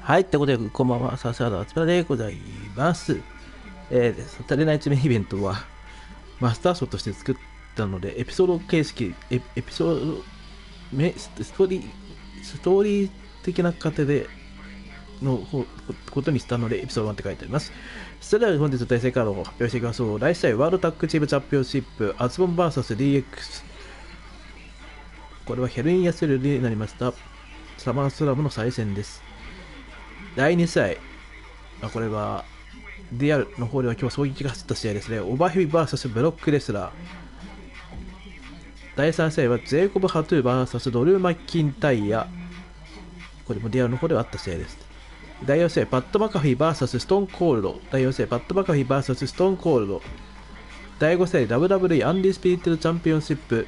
はい、ということで、こんばんは、指原あつみなでございます。サタデーナイツメインイベントは、マスターショーとして作ったので、エピソード形式、エピソード、ストーリー的な過程でのことにしたので、エピソード1って書いてあります。それでは本日の対戦カードを発表していきましょう。第1試合、ワールドタッグチームチャンピオンシップ、アツボン VSDX。これはヘルニアセルになりました。サマースラムの再戦です。第2試合、これは DR の方では今日衝撃が走った試合ですね。オーバーヘビ VS ブロックレスラー。第3試合はジェイコブ・ハトゥー VS ドルー・マッキンタイヤ。これも DR の方ではあった試合です。第4試合、パット・マカフィー VS ストーン・コールド。第4試合、パット・マカフィー VS ストーン・コールド。第5試合、WWE アンディスピリットチャンピオンシップ、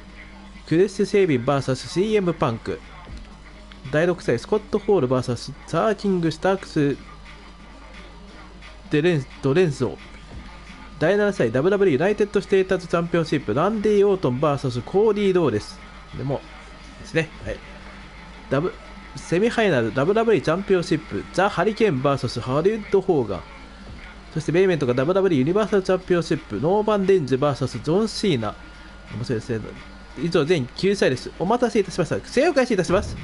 クレス・セイビン VS CM パンク。第6試合、スコット・ホール VS サーキング・スタークス・ドレンゾー。第7試合、WWE ユナイテッド・ステータスチャンピオンシップ、ランディ・オートン VS コーディー・ドーです。でもですね、はい、セミファイナル WWE チャンピオンシップ、ザ・ハリケーン VS ハリウッド・ホーガン。そしてメインイベントが WWE ユニバーサルチャンピオンシップ、ノーバン・デンジ VS ジョン・シーナ。面白いですね。以上全9試合です。お待たせいたしました。不正を開始いたします。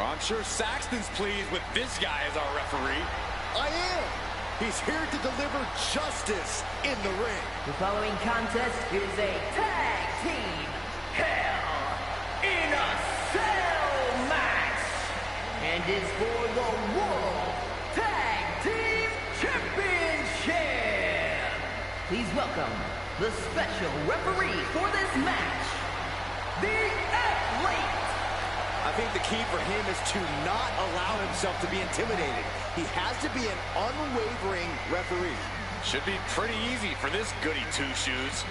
I'm sure Saxton's pleased with this guy as our referee. I am. He's here to deliver justice in the ring. The following contest is a tag team Hell in a Cell match and is for the World Tag Team Championship. Please welcome the special referee for this match, the Athlete. I think the key for him is to not allow himself to be intimidated. He has to be an unwavering referee. Should be pretty easy for this goody two-shoes.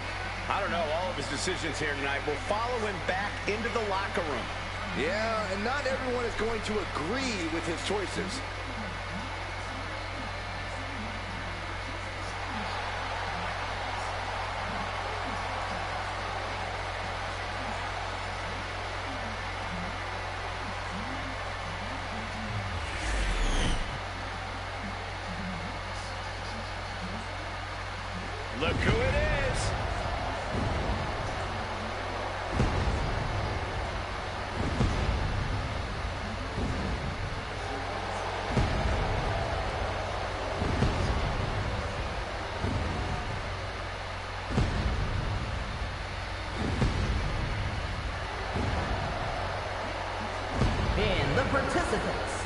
I don't know, all of his decisions here tonight will follow him back into the locker room. Yeah, and not everyone is going to agree with his choices. Look who it is. And the participants.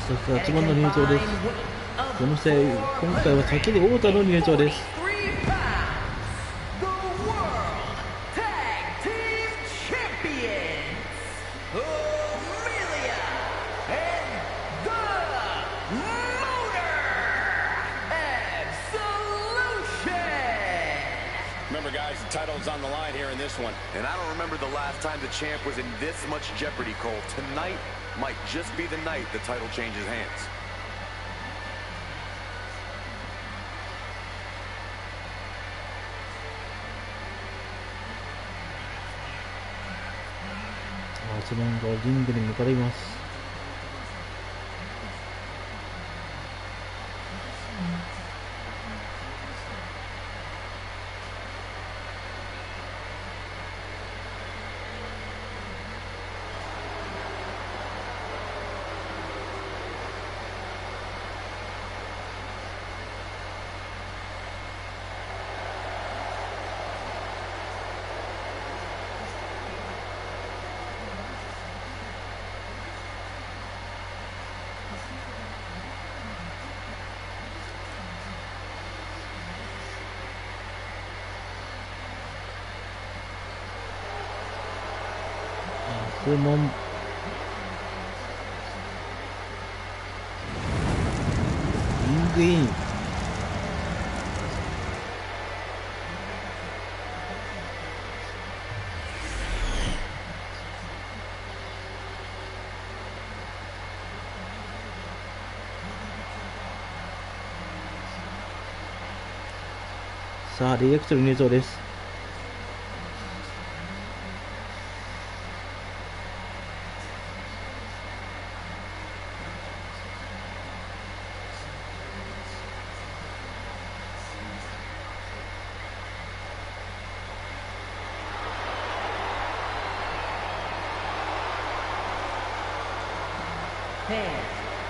そして8番の入場です。この試合、今回は先に太田の入場です。Remember, guys, the title's on the line here in this one. And I don't remember the last time the champ was in this much jeopardy, Cole. Tonight might just be the night the title changes hands. Jがリングに向かいます。モンリングイン。さあ、リレクトル入場です。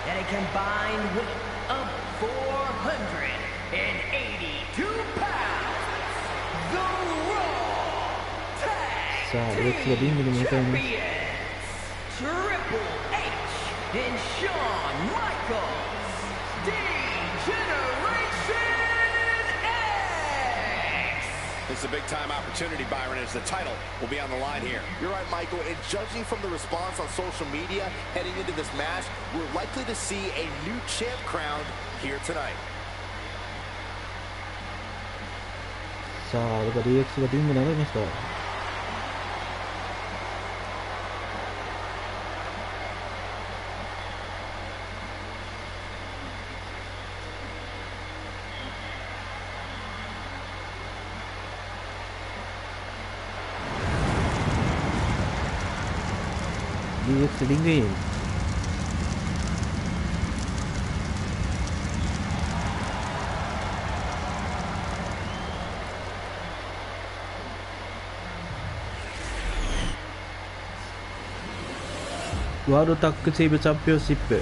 And a combined weight of 482 pounds, the Raw Tag さあ、レッツがリングに向かいます。 Triple H and Shawn Michaels, D-Generation X. This is a big-time opportunity, Byron, as the title will be on the line here. You're right, Michael, and judging from the response on social media heading into this match, we're likely to see a new champ crowned here tonight. さあ、あれが DX がリングに上がりました。DX リングイン。ワールドタッグチームチャンピオンシップ。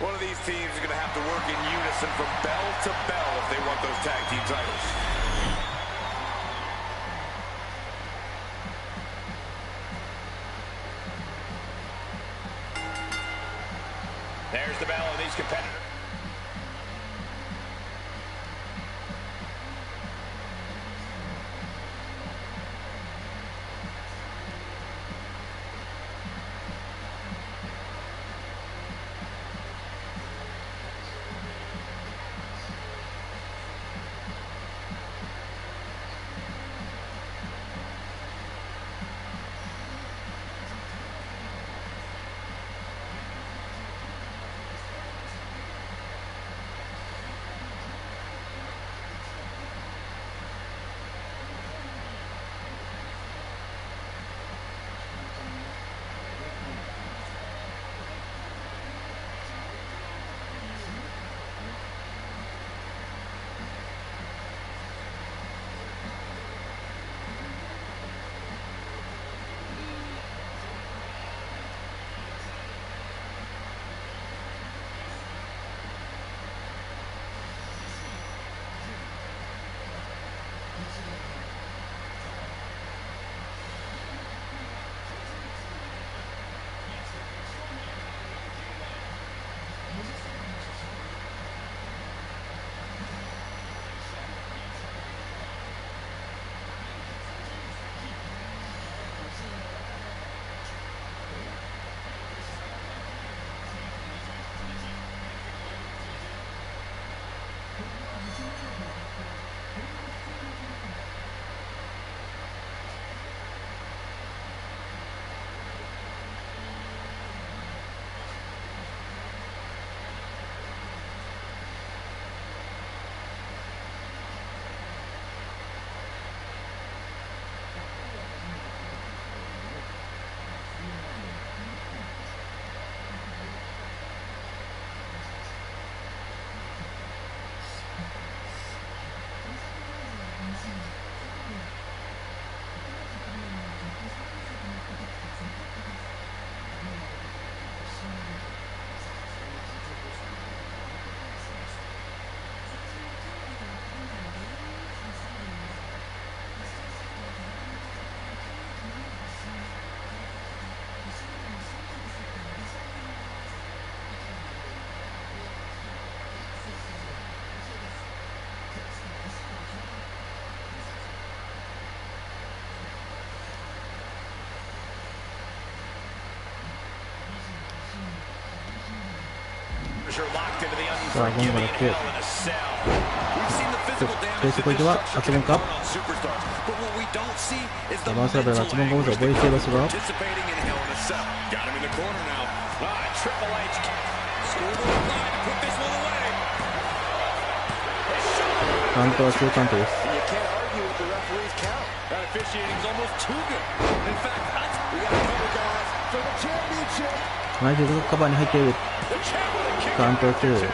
One of these teams is going to have to work in unison from bell to bell if they want those tag team titles. There's the bell of these competitors. さあ、ゴンが来て、ペースポイントは厚門か。マーサーベルの厚門がまず覚えていますが、カウントは2カウントです。内定がカバーに入っている。カウントは2。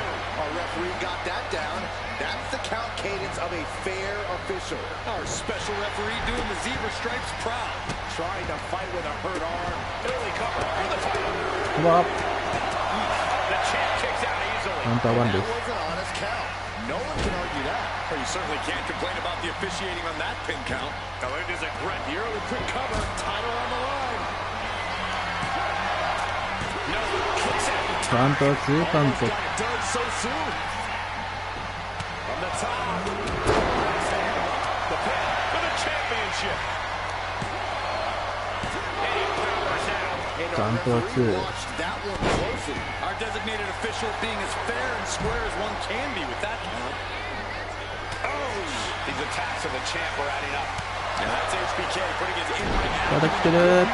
カバー。カウンター1です。No one can argue that. Well, you certainly can't complain about the officiating on that pin count. Now it is a great, the early quick cover, title on the line. No, kicks out. カウントは2カウント。 Got it done so soon. From the top. The pin for the championship. And he powers out. カウントは2。 That one closely. Our designated official being as fair and square as one can be with that count. Oh! These attacks of the champ are adding up. And that's HBK putting his in-ring out. まだ来てる。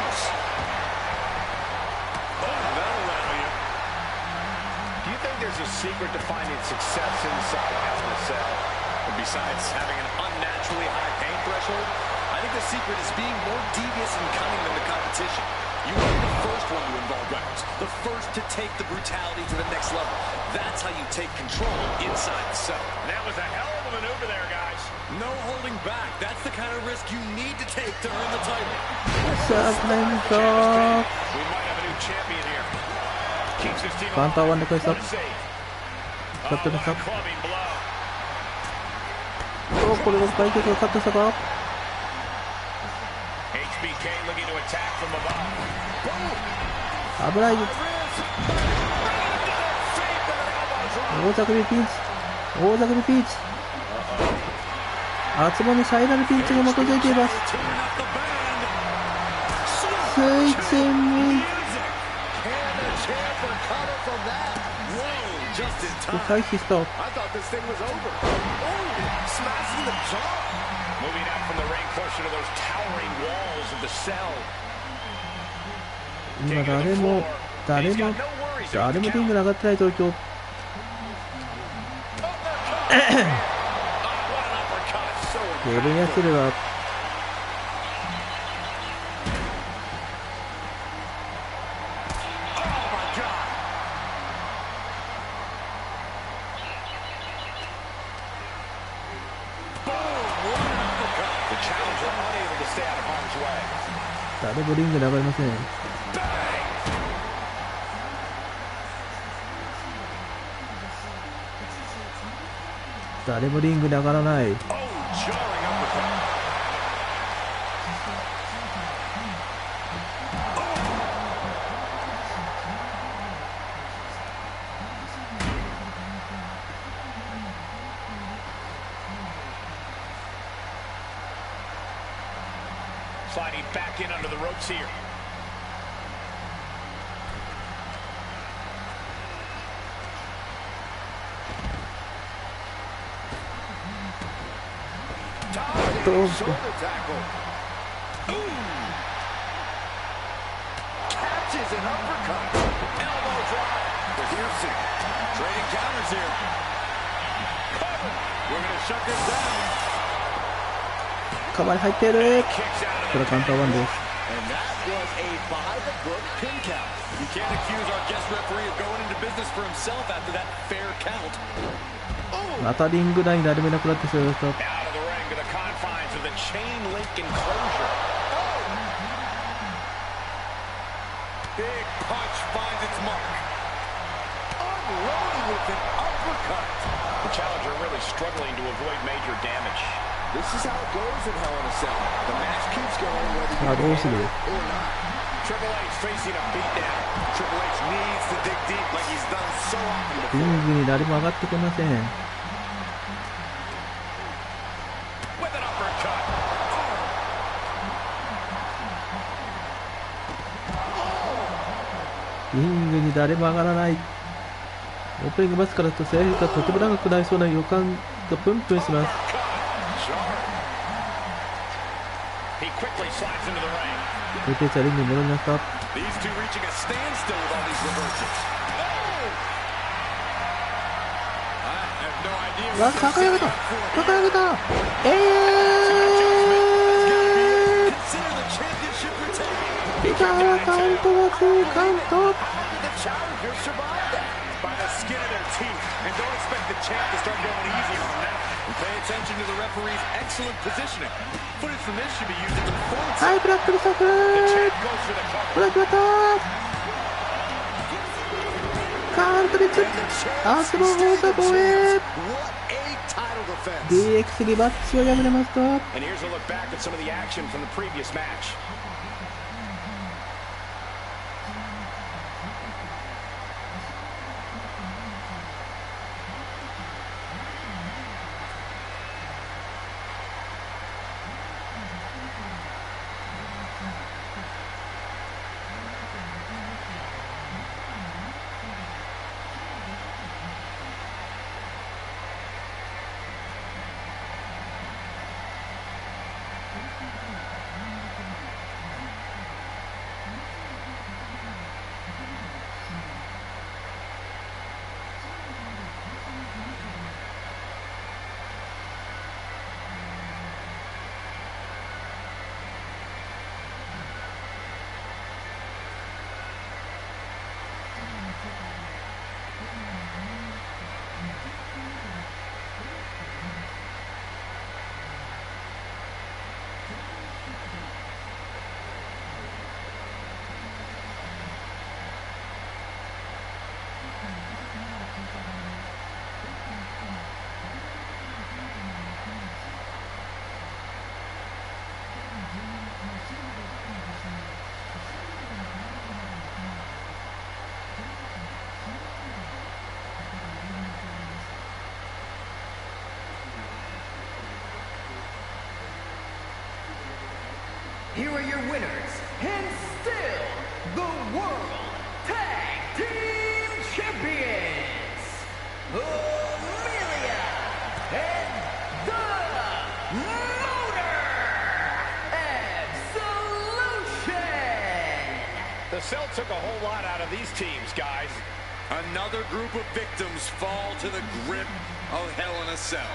Oh, that'll rattle you. Do you think there's a secret to finding success inside Hell in a Cell? And besides having an unnaturally high pain threshold, I think the secret is being more devious and cunning than the competition. You are the first one to involve rounds, the first to take the brutality to the next level. That's how you take control inside the cell. That was a hell of a maneuver there, guys. No holding back. That's the kind of risk you need to take to earn the title. What's up, man? We might have a new champion here. Keeps his team カウンター1で返した。 alive. 使ってました。 Clubbing blow. お、これが解決が勝ってしたか。 HBK looking to attack from above. 危ない。大ざくりピンチ。大ざくりピンチ。厚間に最大のピンチが待たせています。スイッチに回避した。 Moving out from the ring closer to those towering walls of the cell. 今誰もリングに上がってない状況。ゲルニャスルは誰もリングに上がりません。誰もリングに上がらない。Sliding back in under the ropes here. Shoulder tackle. Catches an uppercut. Elbow drop. Piercing. Trading counters here. Cover. We're going to shut this down. カバーに入っている。これカウンター1です。 And that was a by the book pin count. You can't accuse our guest referee of going into business for himself after that fair count. またリング内に誰もいなくなってしまいました。 Out of the ring to the confines of the chain link enclosure. Big punch finds its mark. Unloading with an uppercut. The challenger really struggling to avoid major damage. This is how it goes in Hell in a Cell. The match keeps going whether you どうする。 or not. Triple H facing a beatdown. Triple H needs to dig deep like he's done so often リ before. ングに誰も上がってこません。 With an uppercut. リングに誰も上がらない。オープニングマッチからと試合がとても長くなりそうな予感がプンプンします。経験者リングに戻りました。わ、高い上げた、高い上げた、ピターカウントは2カウント。はい、ブラックリストフブラックバッターカウントリッツアースボーン放射防衛 DX リバッチを破れました。Here are your winners, and still the World Tag Team Champions, Amelia and the Motor Absolution. The Cell took a whole lot out of these teams, guys. Another group of victims fall to the grip of Hell in a Cell.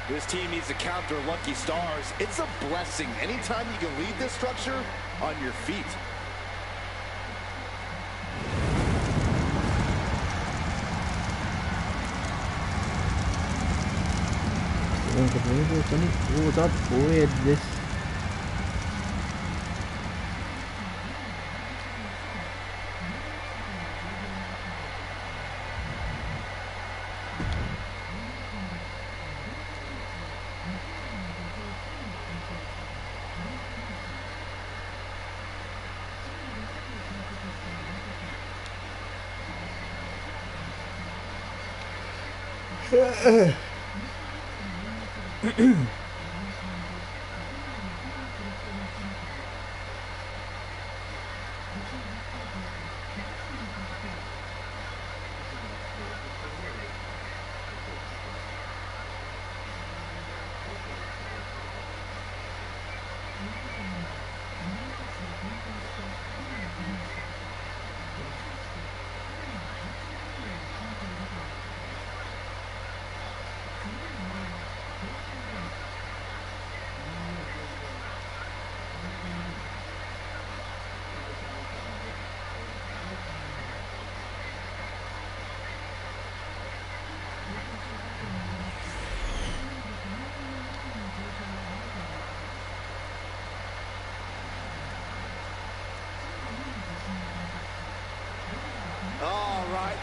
This team needs to count their lucky stars. It's a blessing anytime you can leave this structure on your feet.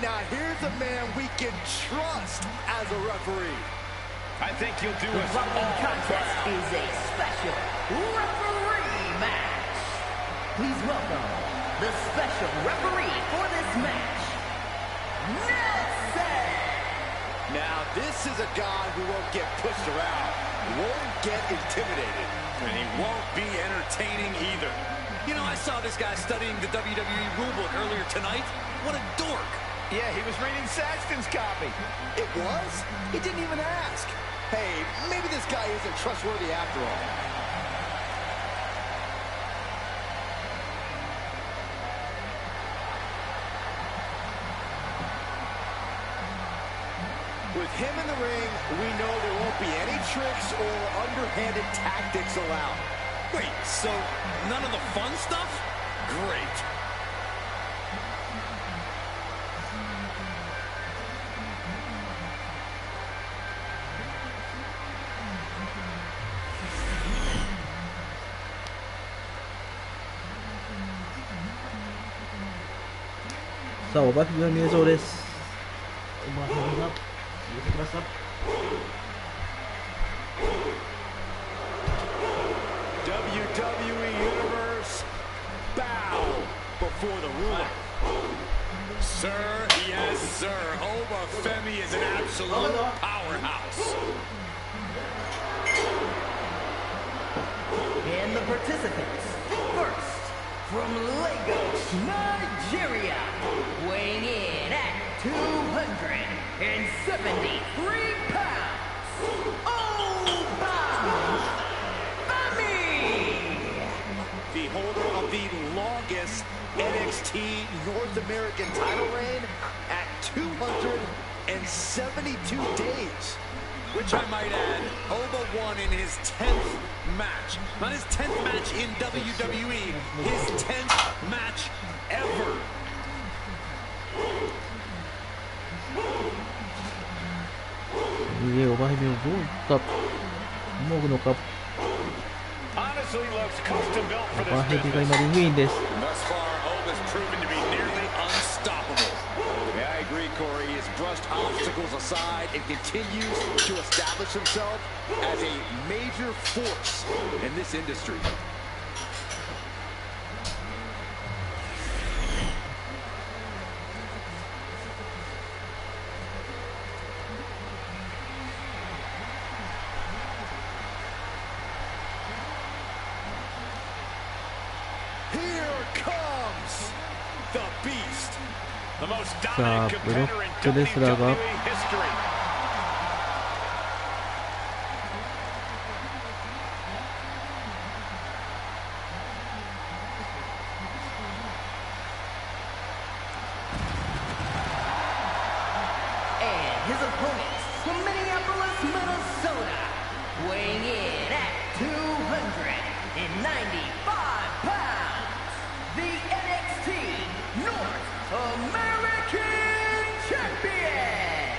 Now here's a man we can trust as a referee. I think you'll do The us following all contest proud. is a special referee match. Please welcome the special referee for this match, Nelson. Now this is a guy who won't get pushed around, won't get intimidated. And he won't be entertaining either. You know, I saw this guy studying the WWE rulebook earlier tonight. What a dork. Yeah, he was reading Saxton's copy. It was? He didn't even ask. Hey, maybe this guy isn't trustworthy after all. With him in the ring, we know there won't be any tricks or underhanded tactics allowed. Wait, so none of the fun stuff? Great.さあ、おばひが見えそうです。おばひが見えてきました。WWE Universe, bow before the ruler. Sir, yes, sir. Oba Femi is an absolute powerhouse. And the participants, first, from Lagos, Nigeria, weighing in at 273 pounds, Oba Femi! The holder of the longest NXT North American title reign at 272 days. Which I might add, Oba won in his 10th match. Not his 10th match in WWE, his 10th match ever. おばひめをどうか思うのか。 Honestly looks custom built for おば this ひめが今リングインです。 Thus far, Oba's proven to be nearly unstoppable. Yeah, I agree, Corey. He's brushed obstacles aside and continues to establish himself as a major force in this industry. Here comes the Beast. The most さあ、 dominant ブロ contender in ックレスラーが WWE history. And his opponents from Minneapolis, Minnesota, weighing in at 295 pounds, the NXT North American Champion,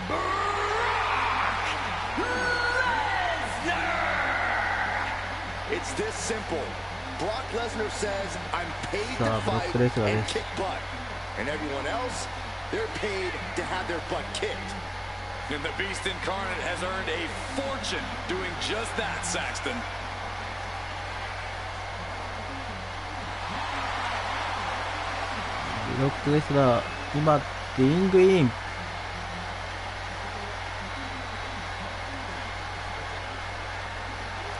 Brock Lesnar! It's this simple. Brock Lesnar says, I'm paid to Sa fight Brock Lesnar and is- kick butt. And everyone else, they're paid to have their butt kicked. And the Beast Incarnate has earned a fortune doing just that, Saxton. ブロックレスラー、今、リングイン。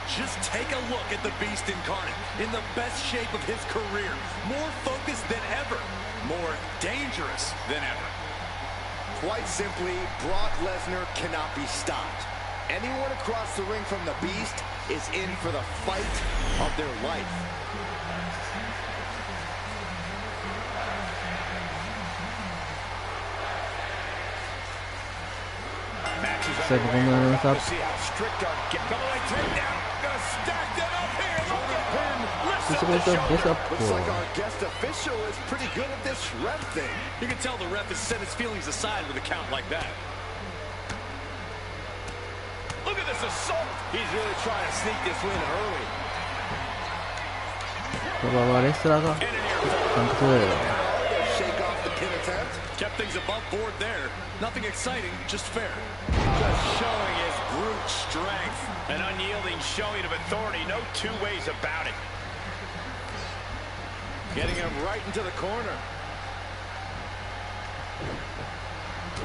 Just take a look at the Beast Incarnate in the best shape of his career. More focused than ever. More dangerous than ever. Quite simply, Brock Lesnar cannot be stopped. Anyone across the ring from the Beast is in for the fight of their life. Matches さあ、ここになりました。 to see how strict our double leg takedown. Gonna stack that up here. Look at him. Lifts そし up てこれ the とベ shoulder. スアップ Looks like our guest official is pretty good at this ref thing. You can tell the ref has set his feelings aside with a count like that. Look at this assault. He's really trying to sneak this win early. ここはレスラーが And an air 監督。 They'll shake off the pin attempt. kept things above board there. Nothing exciting, just fair. Just showing his brute strength. An unyielding showing of authority. No two ways about it. Getting him right into the corner.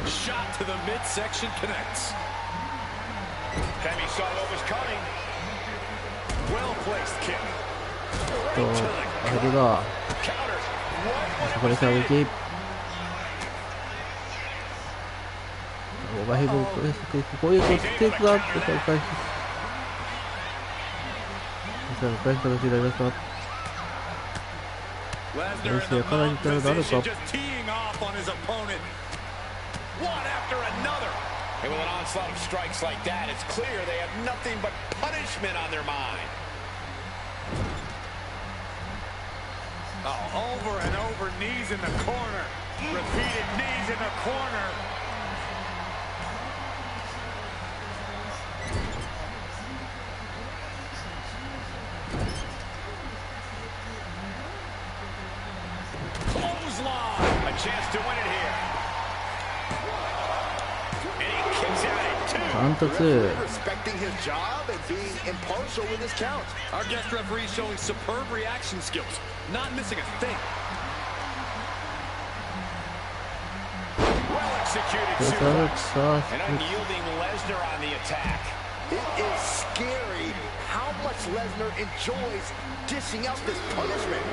Shot to the midsection connects. Femi saw what was coming. Well-placed kick. と、あれが、 Counters. Right when it これ was 射 needed. 撃。オーバーヘッドを返していく、こういうテイクがあってから返して返す形になりました。練習やかなり力があるか。And with an onslaught of strikes like that, it's clear they have nothing but punishment on their mind. Oh, over and over, knees in the corner. Repeated knees in the corner. Clothesline. A chance to win it here. Respecting his job and being impartial with his count. Our guest referee showing superb reaction skills, not missing a thing. Well executed suplex. An unyielding Lesnar on the attack. It is scary how much Lesnar enjoys dishing out this punishment.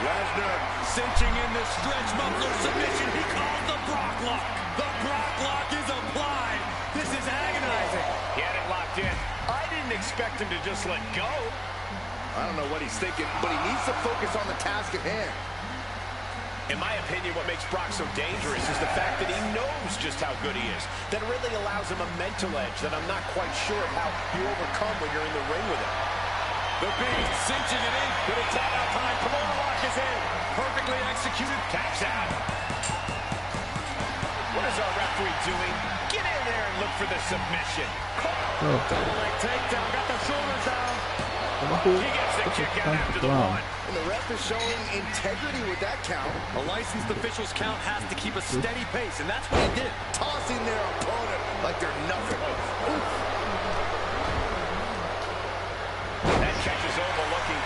Lesnar cinching in the stretch muffler submission. He calls the Brock lock. The Brock lock is applied. This is agonizing. He had it locked in. I didn't expect him to just let go. I don't know what he's thinking, but he needs to focus on the task at hand. In my opinion, what makes Brock so dangerous is the fact that he knows just how good he is. That really allows him a mental edge that I'm not quite sure of how you overcome when you're in the ring with him. The Beast cinching it in. But it's out time. Kimura lock is in. Perfectly executed. Taps out. What is our referee doing? Get in there and look for the submission. Double leg takedown. Got the shoulders down. He gets the kick out after the one. And the ref is showing integrity with that count. A licensed official's count has to keep a steady pace, and that's what he did. Tossing their opponent like they're nothing. Oof. That catches overlooking.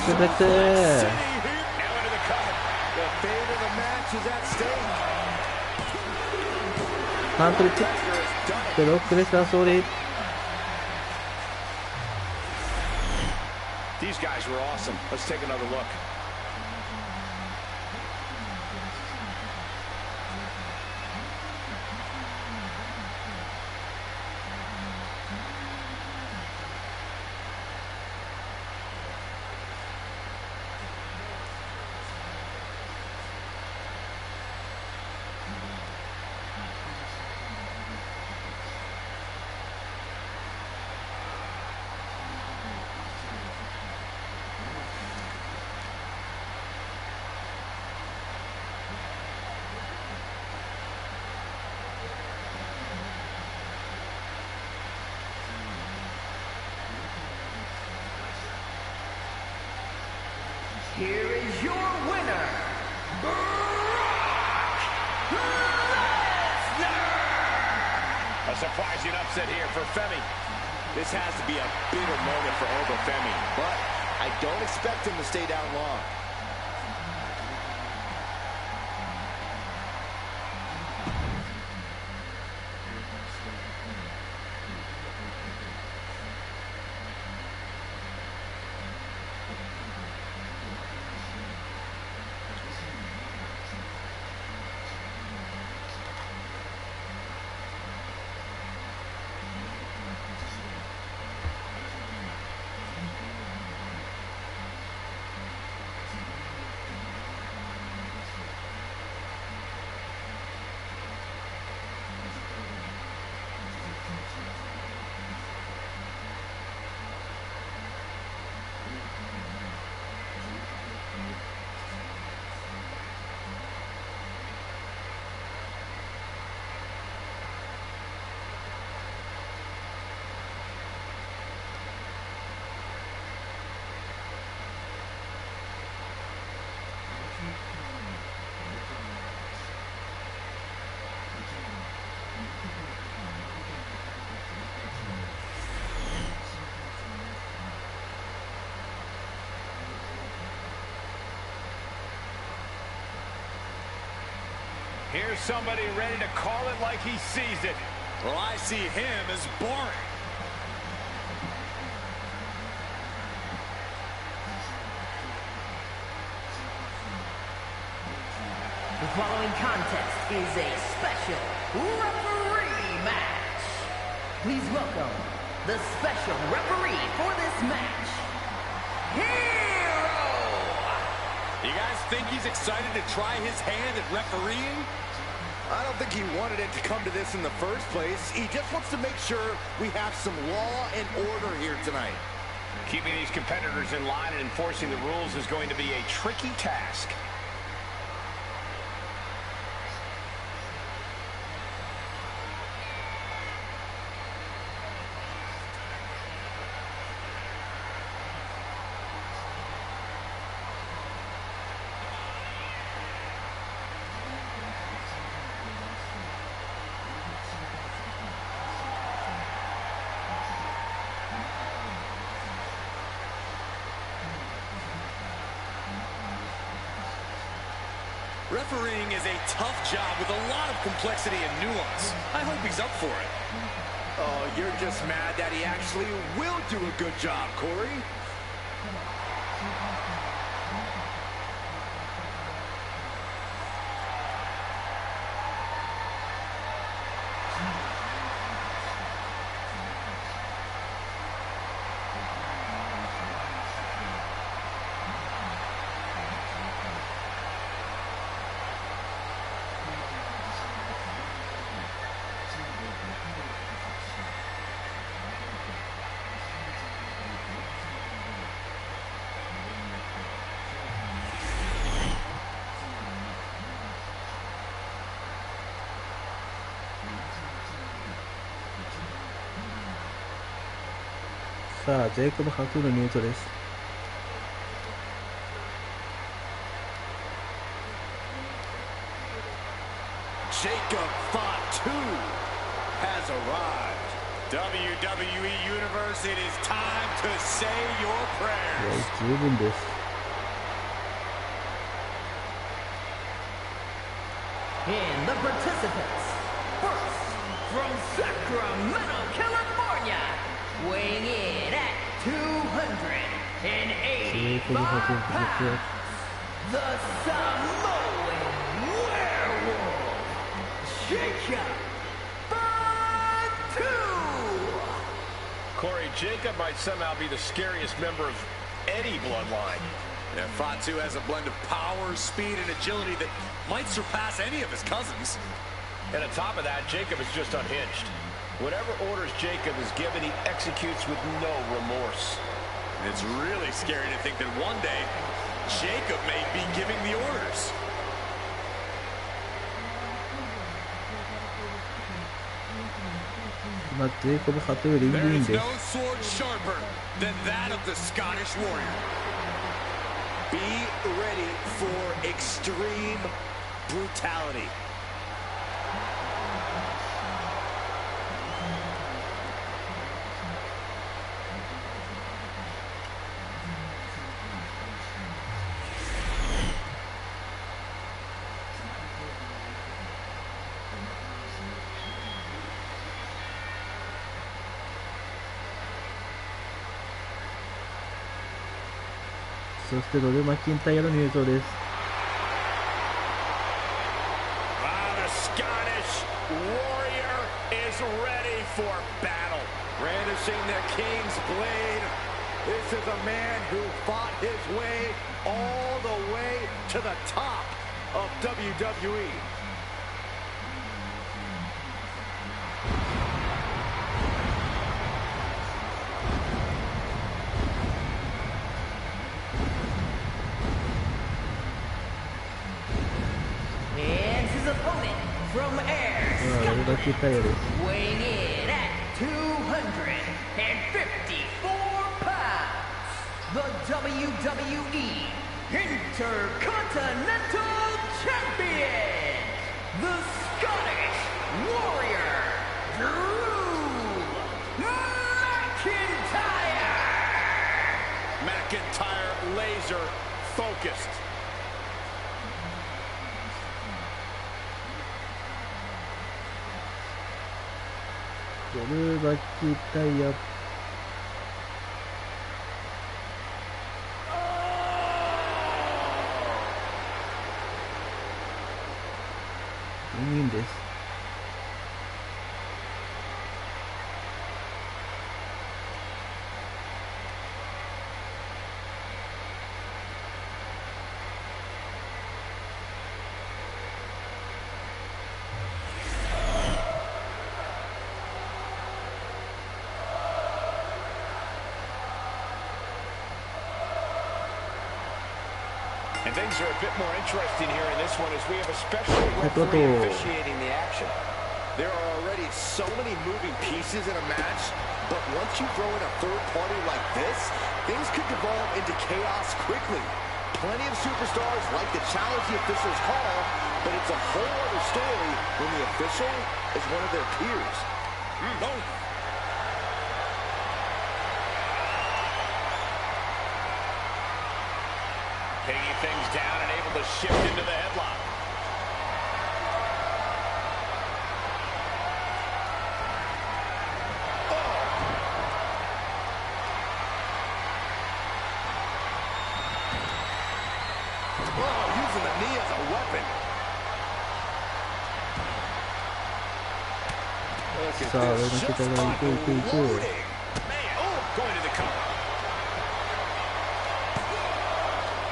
Now into the cover. The fate of the match is at stake. カントリッチでロックレスラー勝利。 These guys were awesome. Let's take another look. Here is your winner, Brock Lesnar! A surprising upset here for Femi. This has to be a bitter moment for Oba Femi. But I don't expect him to stay down long. Here's somebody ready to call it like he sees it. Well, I see him as boring. The following contest is a special referee match. Please welcome the special referee for this match, Hero! You guys think he's excited to try his hand at refereeing? I don't think he wanted it to come to this in the first place. He just wants to make sure we have some law and order here tonight. Keeping these competitors in line and enforcing the rules is going to be a tricky task. Refereeing is a tough job with a lot of complexity and nuance. I hope he's up for it. Oh, you're just mad that he actually will do a good job, Corey.さあ、ジェイコブ初の入場です。Jacob Fatu has arrived. WWE Universe, it is time to say your prayers. 十分です。And the participants, first from Sacramento, California, weighing in at 285 pounds, the Samoan Werewolf, Jacob Fatu! Corey, Jacob might somehow be the scariest member of any bloodline. Yeah, Fatu has a blend of power, speed, and agility that might surpass any of his cousins. And on top of that, Jacob is just unhinged. Whatever orders Jacob is given, he executes with no remorse. And it's really scary to think that one day, Jacob may be giving the orders. There's no sword sharper than that of the Scottish warrior. Be ready for extreme brutality. So そしてドル・マキンタイヤの入場です。The Scottish warrior is ready for battle. Brandishing the King's blade. This is a man who fought his way all the way to the top of WWE. And his opponent from Ayr, Scotland, weighing in at 254 pounds, the WWE Intercontinental Champion, the Scottish Warrior, Drew McIntyre. McIntyre laser focused. ルバキタイヤ。いいんです。And things are a bit more interesting here in this one as we have a special referee officiating the action. There are already so many moving pieces in a match, but once you throw in a third party like this, things could devolve into chaos quickly. Plenty of superstars like to challenge the official's call, but it's a whole other story when the official is one of their peers. Taking things down and able to shift into the headlock. Oh, using the knee as a weapon. Look at this, just unloading. Man, going to the cover.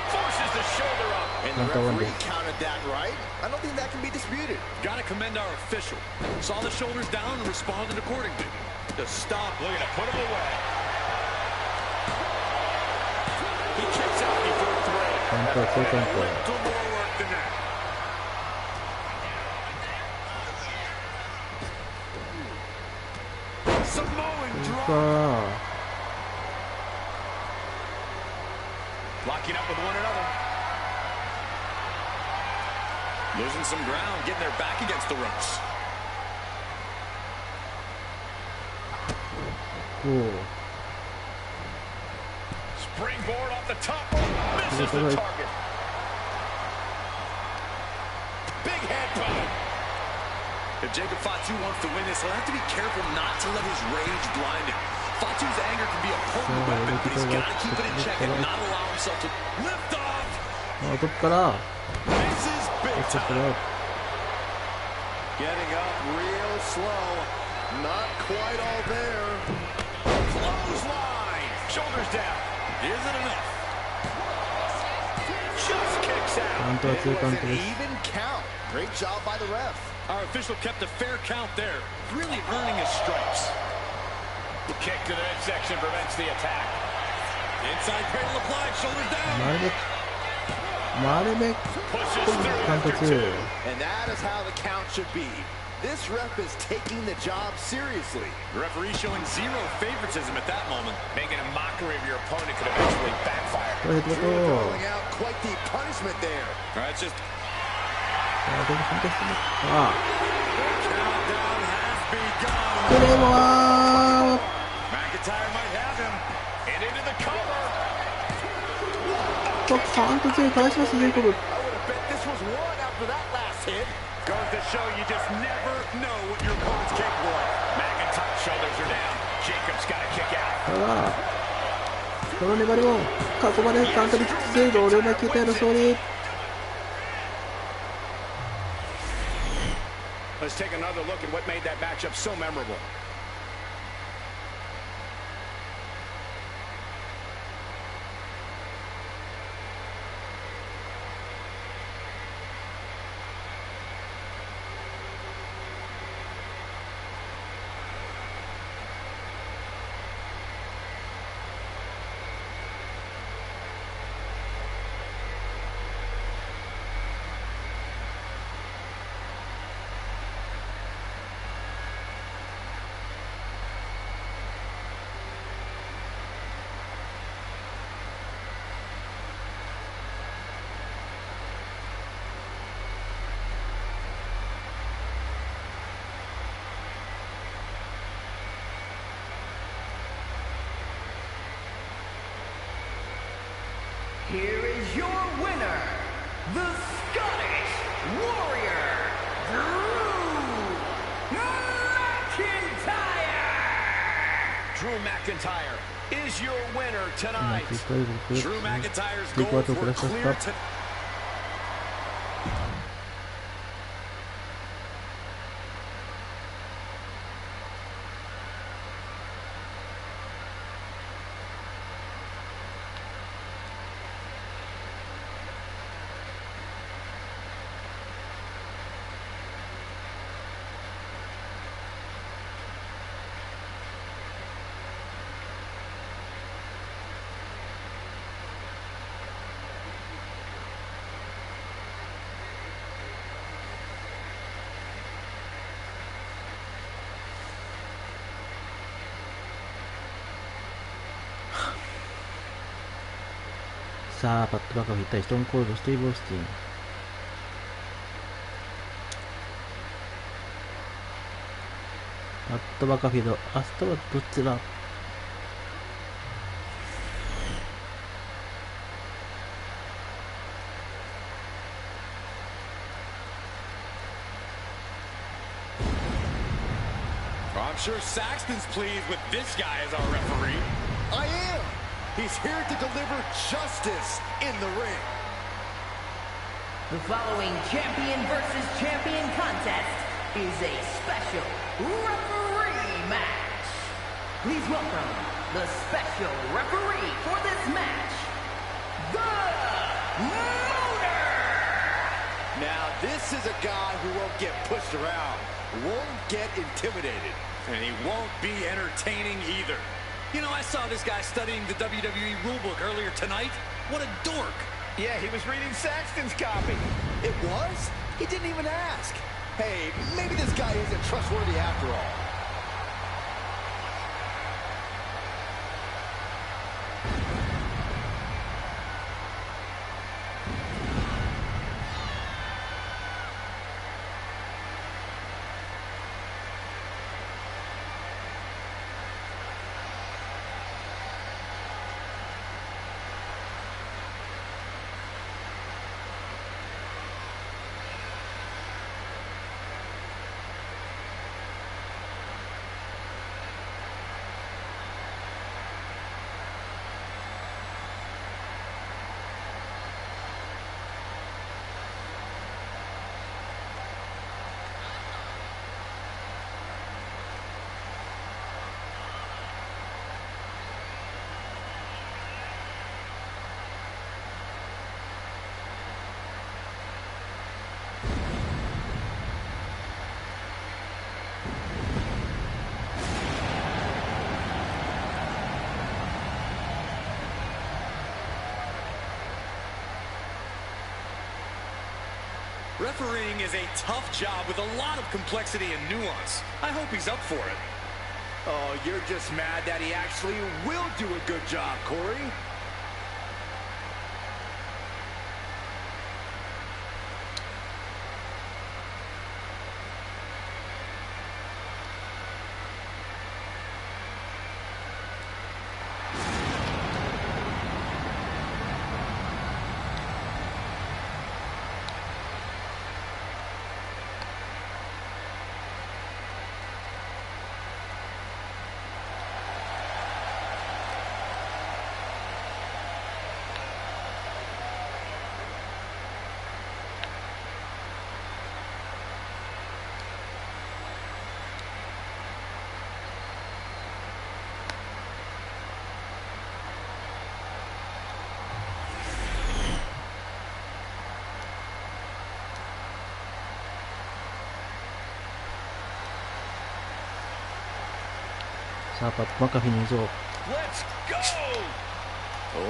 Forces the shoulder up. And the referee counted that right. I don't think that can be disputed. Got to commend our official. Saw the shoulders down and responded accordingly. To stop. Looking to put him away. He kicks out before three. Little more work than that. Samoan drop. Locking up with one another. Losing some ground, getting their back against the ropes. Springboard off the top rope. Misses the target. Big head bump. If Jacob Fatu wants to win this, he'll have to be careful not to let his rage blind him. Fatu's anger can be a potent weapon, but he's got to keep it in check and not allow himself to lift off. Misses big time. Getting up real slow. Not quite all there. Clothesline. Shoulders down. Isn't enough. Just kicks out. It was an even count. Great job by the ref. Our official kept a fair count there, really earning his stripes. Kick to the midsection prevents the attack. Inside cradle applied, shoulders down. Pushes through. And that is how the count should be. This ref is taking the job seriously. The referee showing zero favoritism at that moment. Making a mockery of your opponent could eventually backfire. Throwing out quite the punishment there. All right, it's just... Countdown has begun. McIntyre might have him. And into the cover. I would have bet this was one after that last hit. Goes to show you just never know what your opponent's capable of. McIntyre's shoulders are down. Jacob's got to kick out. この粘りをここまでカウントに続けるロールマキタイの勝利。 Let's take another look at what made that matchup so memorable. Here is your winner, the Scottish Warrior, Drew McIntyre! McIntyre is your winner tonight. Drew McIntyre's goals were clear to... さあ、パッド・バカフィ対ストーンコールド、スティーブ・オースティン。パッド・バカフィと明日はどっちだ。I'm sure Saxton's pleased with this guy as our referee. I am. He's here to deliver justice in the ring. The following champion versus champion contest is a special referee match. Please welcome the special referee for this match, the Motor. Now, this is a guy who won't get pushed around, won't get intimidated. And he won't be entertaining either. You know, I saw this guy studying the WWE rulebook earlier tonight. What a dork. Yeah, he was reading Saxton's copy. It was? He didn't even ask. Hey, maybe this guy isn't trustworthy after all. Refereeing is a tough job with a lot of complexity and nuance. I hope he's up for it. Oh, you're just mad that he actually will do a good job, Corey.さあ、パッド・マカフィに移動。 Let's go!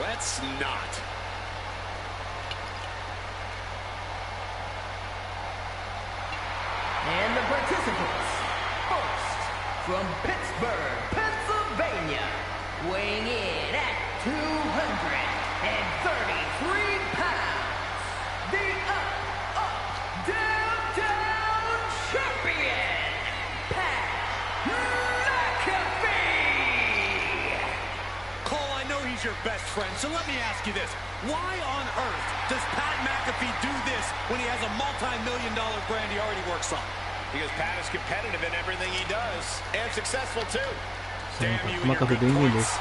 Let's not. And the participants, first, from Pittsburgh, Pennsylvania, weighing in at 233 pounds, the down champion, Pat McAfee! Cole, I know he's your best friend, so let me ask you this. Why on earth does Pat McAfee do this when he has a multi-million-dollar brand he already works on? Because Pat is competitive in everything he does, and successful too. Damn you 細 and か your く電 weak 源で points. す。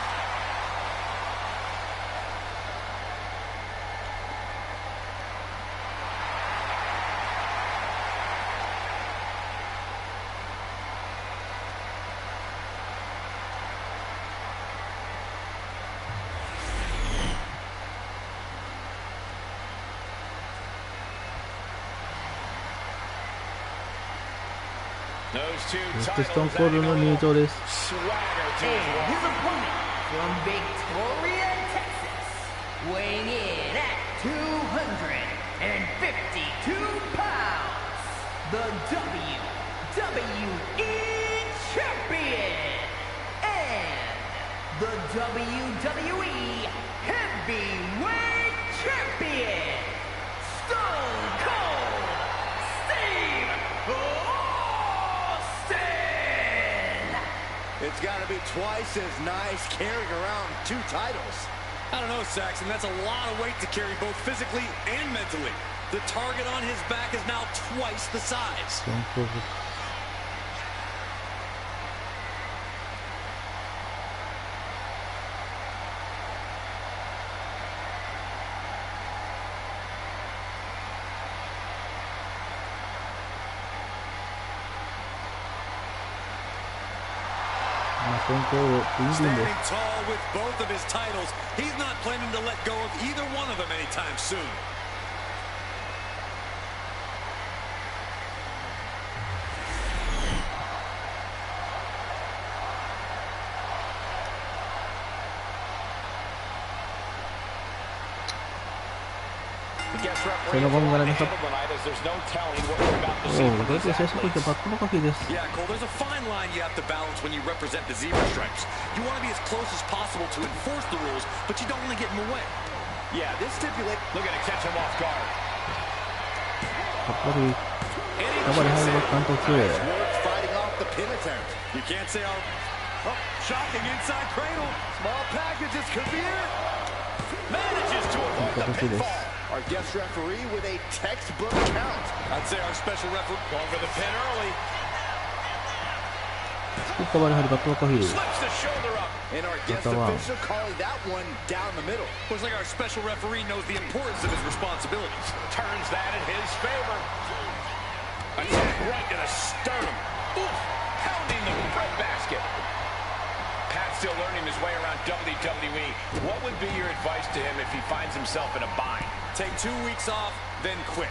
Those two そしてストーン titles コールの入場です。 swagger to And his his walk. opponent from Victoria, Texas, weighing in at 252 pounds, the WWE Champion and the WWE Heavyweight Champion, Stone Cold Steve Austin! It's got to be twice as nice carrying around 2 titles. I don't know, Saxon. That's a lot of weight to carry, both physically and mentally. The target on his back is now twice the size. ストーンコール。ストーンコール、ビンビンで Standing す。 tall with both of his titles, he's not planning to let go of either one of them anytime soon. そのゴンがられました。 Tonight as there's no telling what we're about to お see お、 from これ these で最初こいて athletes. バックバカフィです。 Yeah, Cole, there's a fine line you have to balance when you represent the zebra stripes. You want to be as close as possible to enforce the rules, but you don't want to get in the way. Yeah, this stipulate. Look at it, catch him off guard. やっぱり、 And he やっぱり入る関東強い。 Work fighting off the pin attempt. You can't say, oh, shocking inside cradle. Small packages could be it. Manages to avoid the 難しいです。 pinfall. Our guest referee with a textbook count. I'd say our special referee. Going for the pin early. スコットバルハリバックバカフィ。 Slips the shoulder up. And our guest Wow. official calling that one down the middle. Looks like our special referee knows the importance of his responsibilities. Turns that in his favor. Attack right to the sternum. Oof. Pounding the breadbasket. Pat's still learning his way around WWE. What would be your advice to him if he finds himself in a bind? Take 2 weeks off, then quit.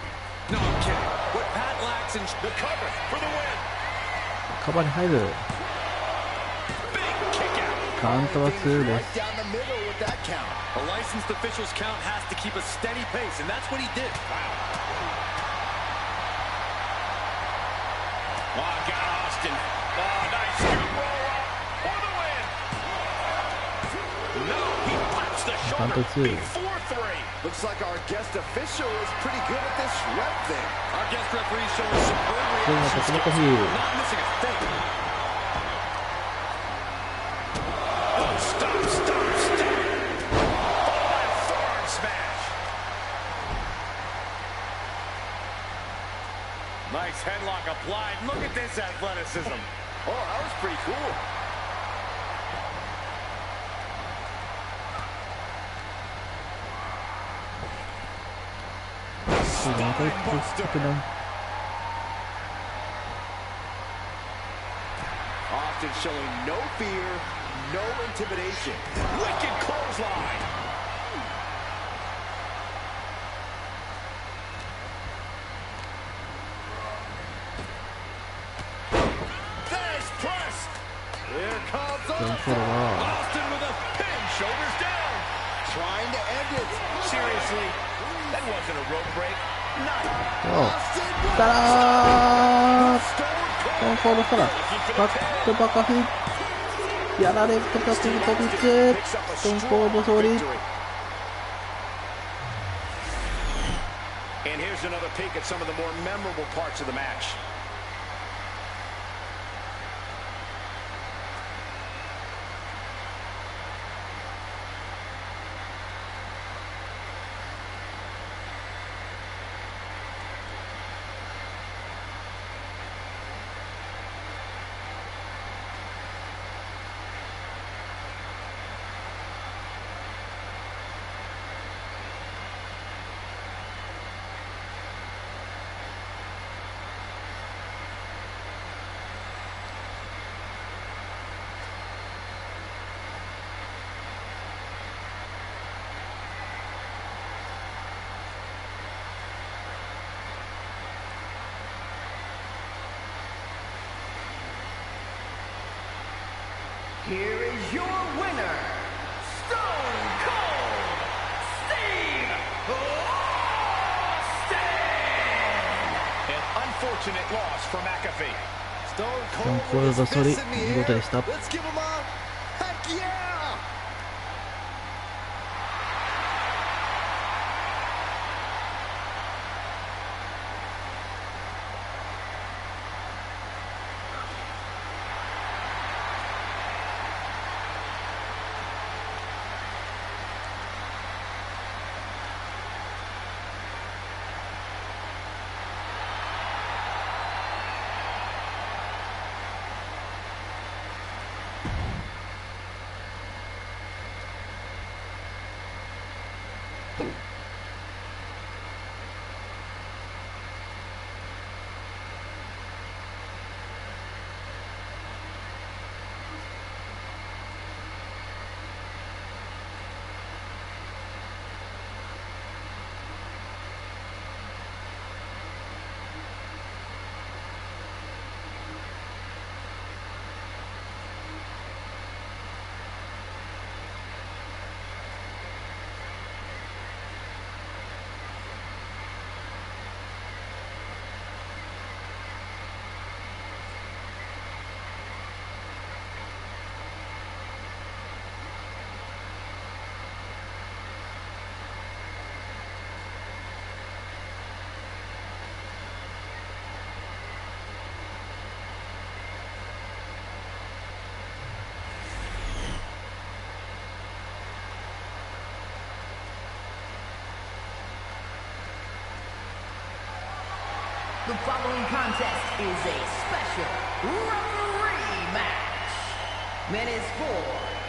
No, I'm kidding. What Pat lacks in The cover for the win. カバーに入る。 Big kick out. カウントは2で Right す。 down the middle with that count. a licensed official's count has to keep a steady pace, and that's what he did. Oh, got Austin. Oh, nice scoop roll up for the win. No, he punches the shoulder Count before 3. Looks like our guest official is pretty good at this rep thing. Our guest referee showing superb そうな reaction バックバカ skills, フィ。 not missing a thing. Oh, stop. Full-on forearm smash. Nice headlock applied. Look at this athleticism. Oh, that was pretty cool. そうだ、また一くな。 Austin showing no fear, no intimidation. Wicked clothesline. Nice press. Here comes ストーン Austin. コールは、 Austin with a pin, shoulders down. Trying to end it. Seriously, that wasn't a rope break. Not おう、 Austin 来たらー、 Stone ストーン Cold. コールからバックバカフィ。やられたかという飛びつ。ストーンコール勝利。 And here's another peek at some of the more memorable parts of the match. your winner, Stone Cold Steve Austin. An unfortunate loss for McAfee. Stone ストーン Cold コール with ド his ソリ fists in the 見事 air. でした。 Let's give him a heck yeah! The following contest is a special referee match that is for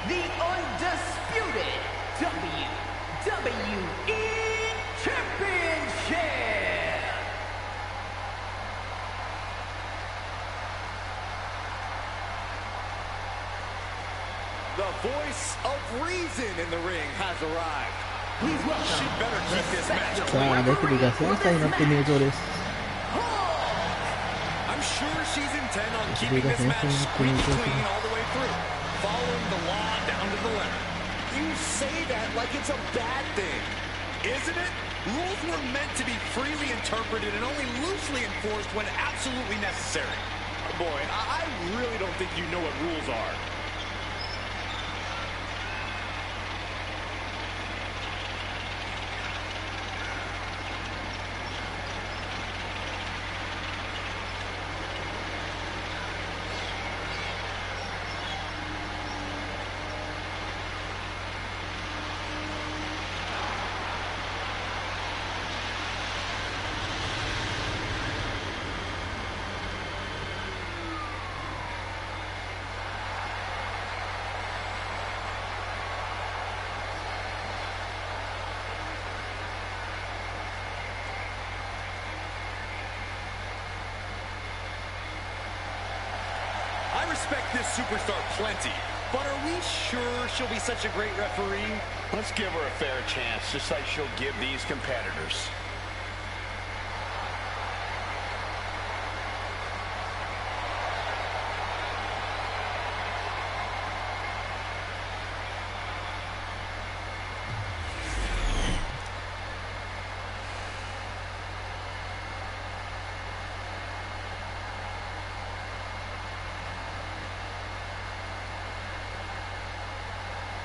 the undisputed WWE Championship. The voice of reason in the ring has arrived. Please welcome She better keep this match さあ、レフェリーがセンサーになって入場です。 I'm sure she's intent on keeping this match squeaky clean all the way through, following the law down to the letter. You say that like it's a bad thing. Isn't it? Rules were meant to be freely interpreted and only loosely enforced when absolutely necessary. Boy, I really don't think you know what rules are. I respect this superstar plenty, but are we sure she'll be such a great referee? Let's give her a fair chance, just like she'll give these competitors.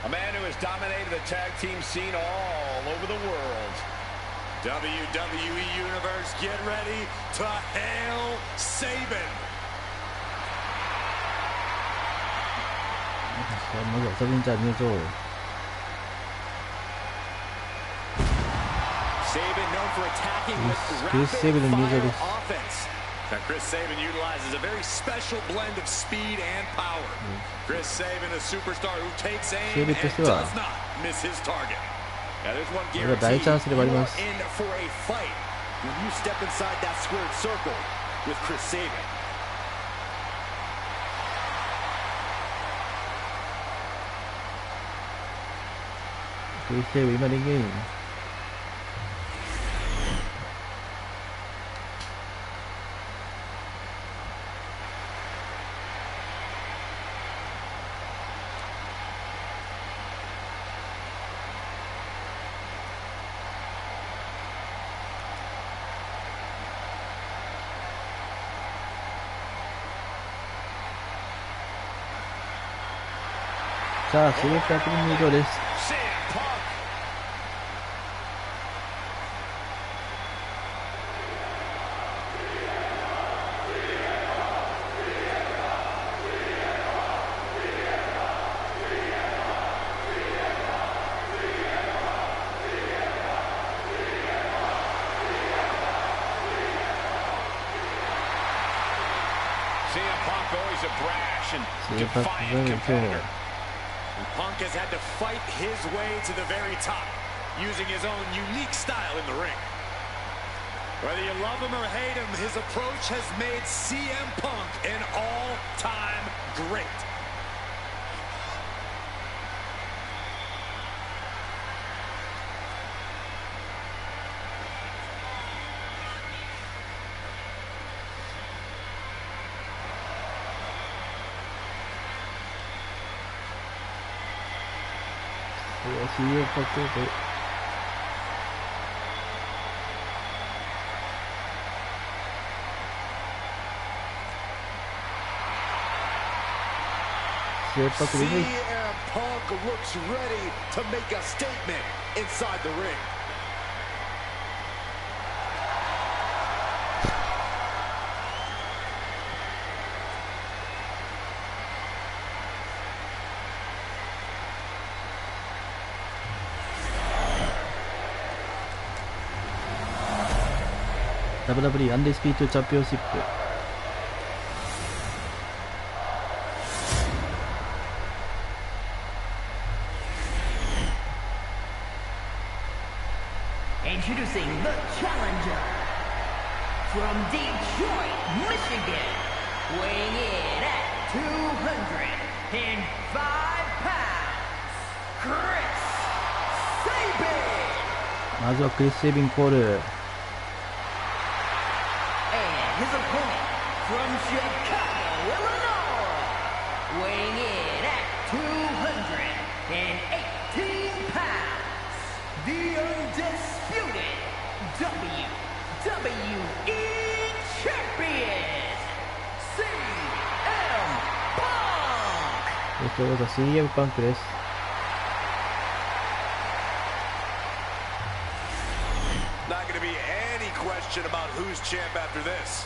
A man who has dominated the tag team scene all over the world. WWE Universe, get ready to hail Saban. まずはサビンちゃん入場。 Saban known for attacking with Chris Saban rapid usually- fire offense. Now Chris Saban utilizes a very special blend of speed and power. Chris Saban, a superstar who takes aim Saban and としては does not miss his target. Now there's one これは大 guarantee. チャンスでもあります。 In for a fight when you step inside that squared circle with Chris Saban. Chris Saban今リングイン。 A さあ、CMパンク入場です。Punk has had to fight his way to the very top, using his own unique style in the ring. Whether you love him or hate him, his approach has made CM Punk an all-time great. CM パンクCM Punk looks ready to make a statement inside the ring. WWE アンディスピートチャンピオンシップ。Introducing the challenger from Detroit, Michigan, weighing in at 205 pounds, Chris Sabin. まずはクリス・セイビンコール。His opponent from Chicago, Illinois, weighing in at 218 pounds, the undisputed WWE champion, CM Punk. 王座 CM パンクです。Not going to be any question about who's champ after this.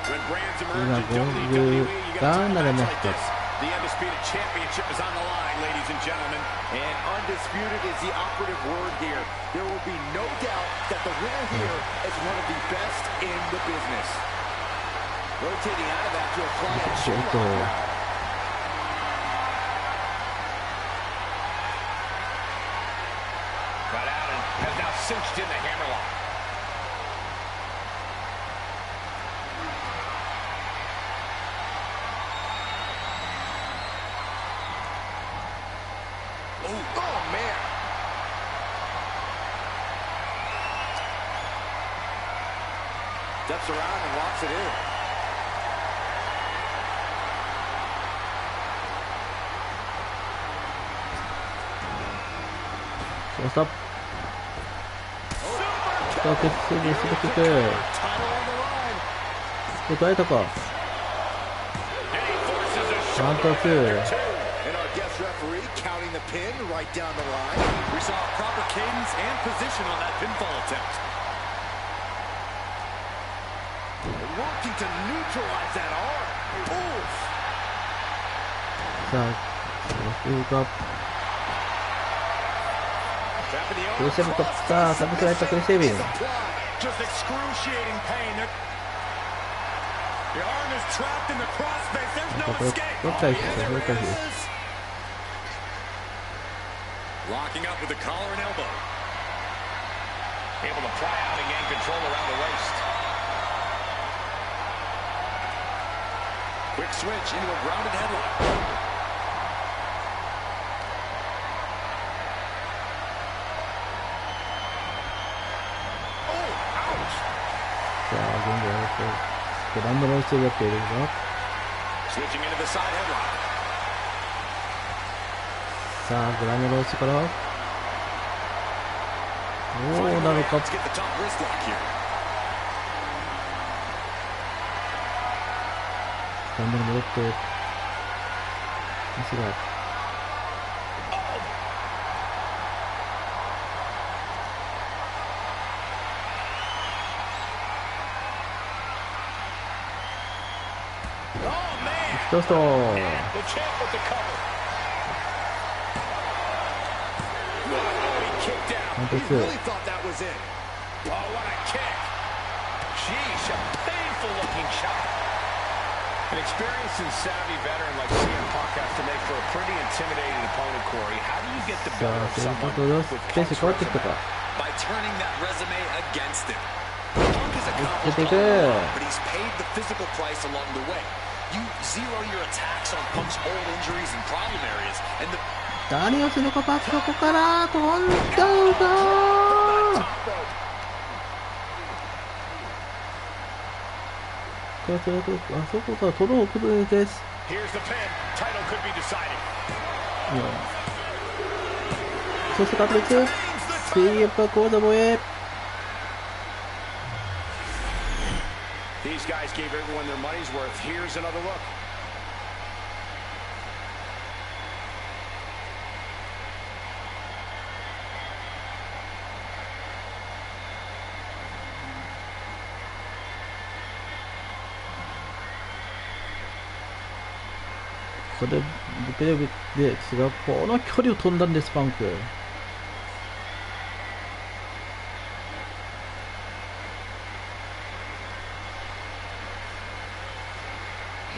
When brands emerge in WWE, you got to talk about like this. The undisputed championship is on the line, ladies and gentlemen. And undisputed is the operative word here. There will be no doubt that the winner here is one of the best in the business. Rotating out of that to apply a shoulder. Got out and has now cinched in the hammerlock. Oh, man. Steps around and locks it in. What's up? Super kick, super kick. 捉えたか。ワンとツー。Referee counting the pin right down the line. We saw proper cadence and position on that pinfall attempt. Working to neutralize that arm. Oof. さあ、クリスセブントップさあ、サブスライトクリスセビン。Just excruciating pain. The arm is trapped in the crossface. There's no escape. どっか行くか、どっか行く。Locking up with the collar and elbow. Able to pry out and gain control around the waist. Quick switch into a grounded headlock. グランドロースをやっているが、 Switching into the side headlock. さあグランドロースからおおなのか。 Let's get the top wrist lock here. グランドに戻ってミスが、 そうそう。 The champ with the cover. Oh, he kicked out. He really thought that was it. Oh, what a kick. Sheesh, a painful-looking shot. An experienced and savvy veteran like CM Punk has to make for a pretty intimidating opponent, Corey. How do you get the さ better あ of そういうこ someone とで with ペース Punk's 変わってきた resume? か。 By turning that resume against him. Punk has accomplished Take a it. lot, but he's paid the physical price along the way. You zero your attacks on Punk's old injuries and problem areas, and the 何をするかパック、そこから飛んじゃうぞ。 これあそこから飛ぶことです。 Here's the pin. Title could be decided. そして確率 CM 講座もへ。 These guys gave everyone their money's worth. Here's another look.これブレブですが、この距離を飛んだんです、パンク。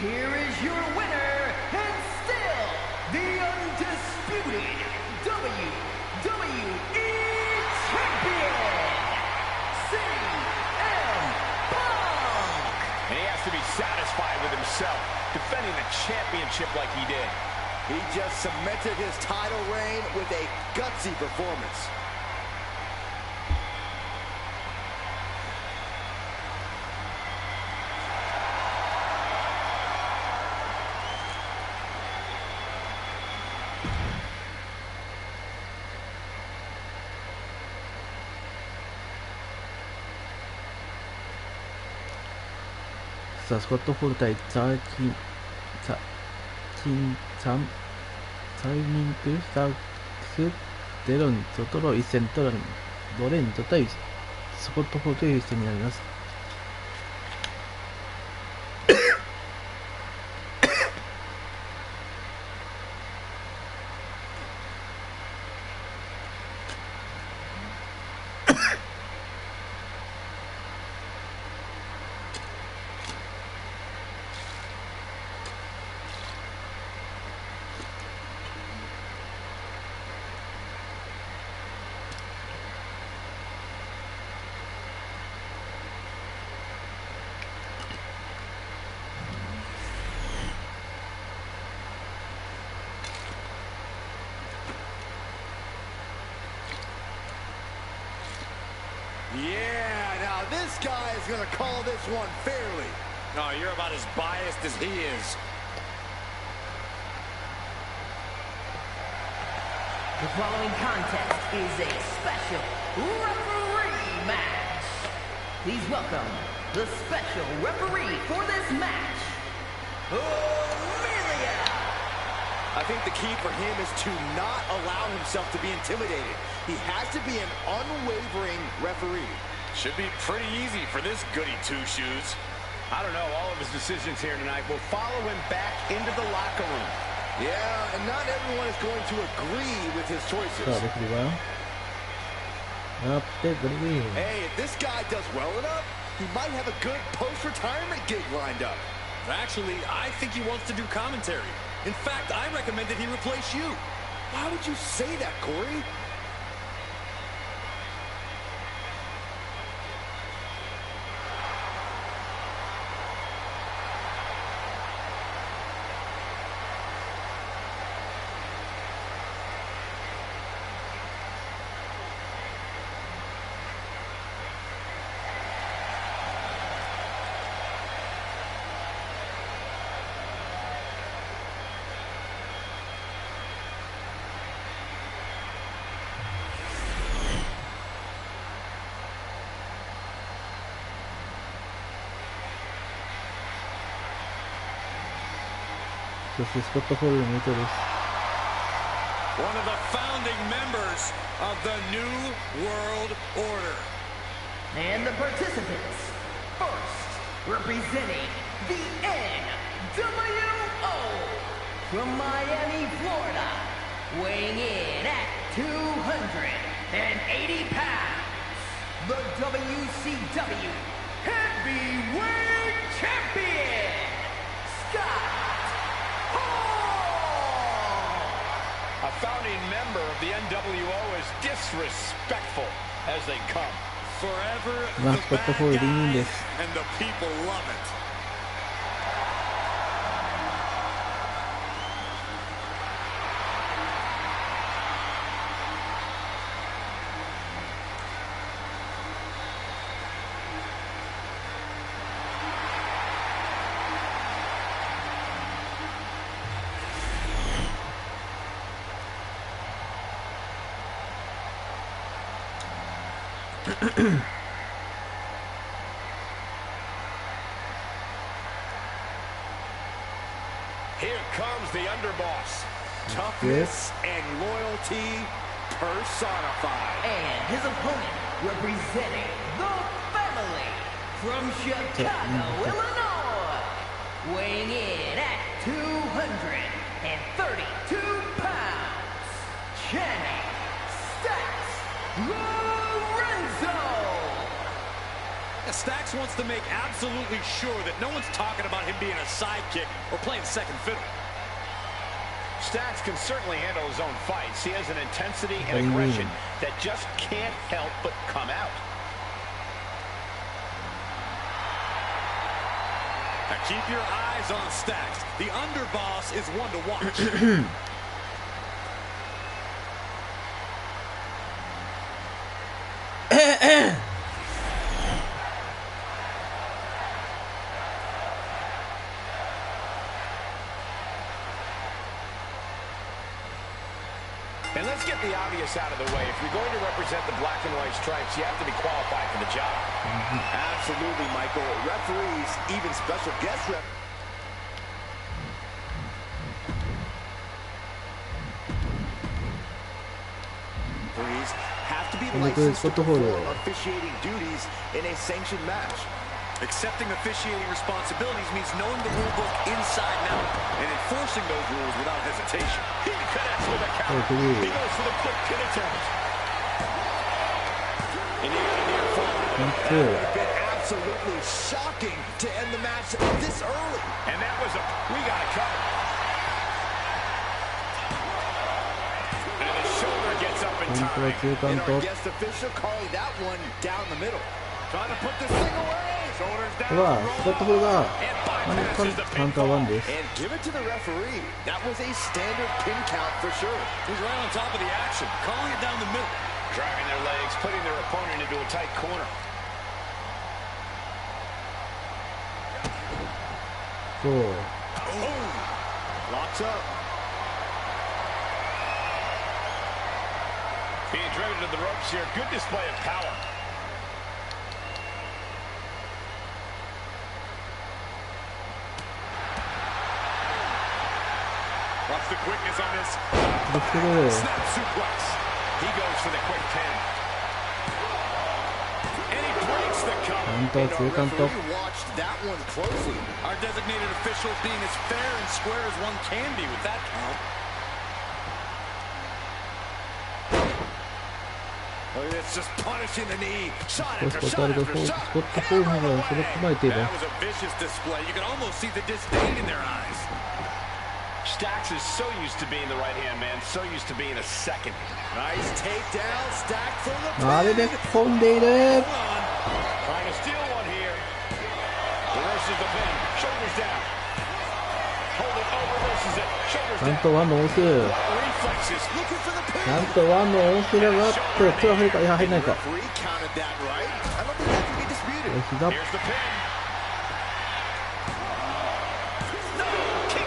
Here is your winner, and still the undisputed WWE Champion, CM Punk! And he has to be satisfied with himself, defending the championship like he did. He just cemented his title reign with a gutsy performance. 자, 스코트 홀対ザキンサイミングサークスデロンゾとの一戦とロレンゾ対スコットホールという一戦になります。Yeah, now this guy is going to call this one fairly. no, you're about as biased as he is. The following contest is a special referee match. Please welcome the special referee for this match, Amelia. I think the key for him is to not allow himself to be intimidated. He has to be an unwavering referee. Should be pretty easy for this goody two-shoes. I don't know, all of his decisions here tonight will follow him back into the locker room. Yeah, and not everyone is going to agree with his さあ、 choices. レフリーはやってグリーン。 Hey, if this guy does well enough, he might have a good post-retirement gig lined up. Actually, I think he wants to do commentary. In fact, I recommended he replace you. Why would you say that, Corey? そしてスコット・ホールの入場です。One of the founding members of the New World Order. And the participants, first, representing the NWO from Miami, Florida, weighing in at 280 pounds, the WCW Heavyweight Champion, Scott Hall! A founding member of the NWO is disrespectful as they come. Forever Mas the Scott bad Hall guys, ringinです。and the people love it. Here comes the underboss. Toughness and loyalty personified. And his opponent, representing the family from Chicago, Illinois, weighing in at 232 pounds, Channing Stacks Lorenzo. Stacks wants to make absolutely sure that no one's talking about him being a sidekick or playing second fiddle. Stacks can certainly handle his own fights. He has an intensity and aggression that just can't help but come out. Now keep your eyes on Stacks. The underboss is one to watch. And let's get the obvious out of the way. If you're going to represent the black and white stripes, you have to be qualified for the job. Absolutely, Michael. Referees, even special guest referees have to be licensed to perform officiating duties in a sanctioned match. Accepting officiating responsibilities means knowing the rule book inside and out and enforcing those rules without hesitation. He connects with a counter. He goes for the quick pin attempt. And he near fall. That would have been absolutely shocking to end the match this early. And that was a... We got it covered. And the shoulder gets up in time. And our guest official calling that one down the middle. Trying to put this thing away. Shoulders down. スコット・ホールがカウンター1です。 And give it to the referee. That was a standard pin count for sure. He's right on top of the action, calling it down the middle. Driving their legs, putting their opponent into a tight corner. そう。 Locks up. Being driven to the ropes here. Good display of power. Watch the quickness on this. Snap suplex. He goes for the quick pin. And he breaks the cover. Referee watched that one closely. Our designated official being as fair and square as one can be with that count. Look at this, just punishing the knee. Shot ス after コッ shot ト・ after ホ shot. ールがそれを踏まえていれば That was a vicious display. You can almost see the disdain in their eyes. Stacks is so used to being the right-hand man, so used to being a second. Nice takedown, Stack for the あれで pin. 飛んでいる。 Trying to steal one here. Reverses the pin. Shoulders down. Hold it. Oh, reverses it. ちゃ Shoulders ん down. とワンのオンス。 Reflexes, looking for the ち pin. ゃんとワンのオンスがあって、手は入るか、いや、入らないか。 Referee counted that right. I don't think that can be disputed. 膝、 Here's the pin.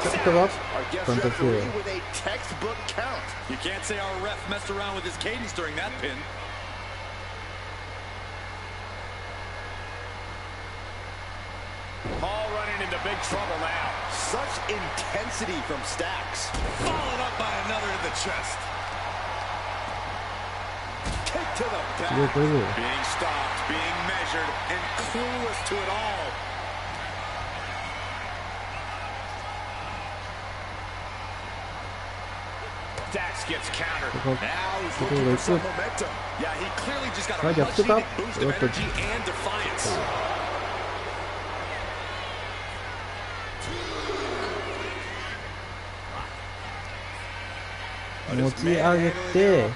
ちょっとは、 Our guest 監督。 referee with a textbook count. You can't say our ref messed around with his cadence during that pin. All running into big trouble now. Such intensity from Stacks. Followed up by another to the chest. Kick to the すごい back. これで Being stopped, being measured, and clueless to it all. Stacks gets countered. ここ Now he's ここ looking が for some いく momentum. Yeah, he clearly just got a さあじゃあ much 普通か needed boost of おっと energy and defiance. 持ち上げて打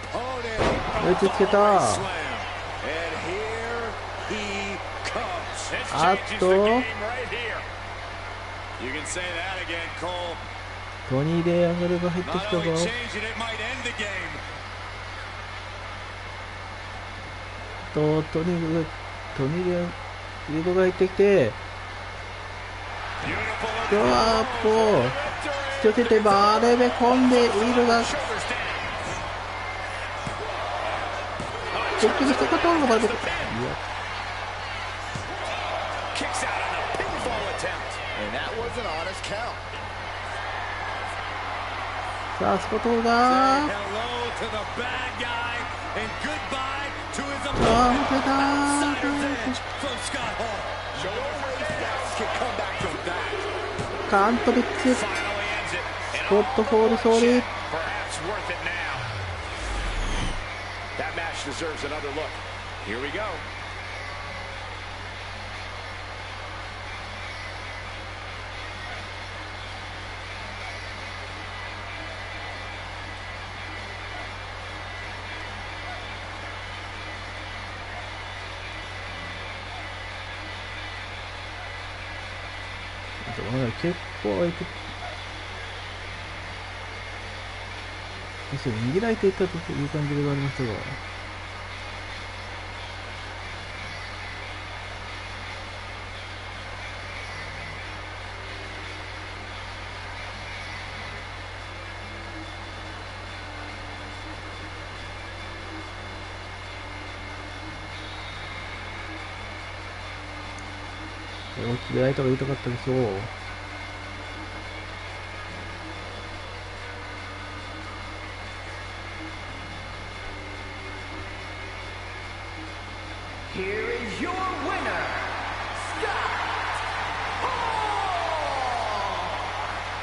ちつけた。 And here he comes. あっと You can say that again, Cole. トニーでアングルが入ってき Not た only ぞ。 change it, it might end the game. トニーでアングルが入ってきて Beautiful. ドアップを引き寄せてバーレめ込んでいるが Shoulders down. 結局一言もバレて Kicks out on the pinfall attempt. And that was an honest count. さあスコトー Say が hello to the bad guy and goodbye to his あ opponent. ー出た Outsider's edge from Scott Hall. No way Stacks can come back from that. カントリッチ Finally ends it. スコットフォール勝利 Perhaps worth it now. That match deserves another look. Here we go. .結構いく握られていったという感じではありましたが 大きくライトが痛かったでしょう。 Here is your winner, Scott Hall!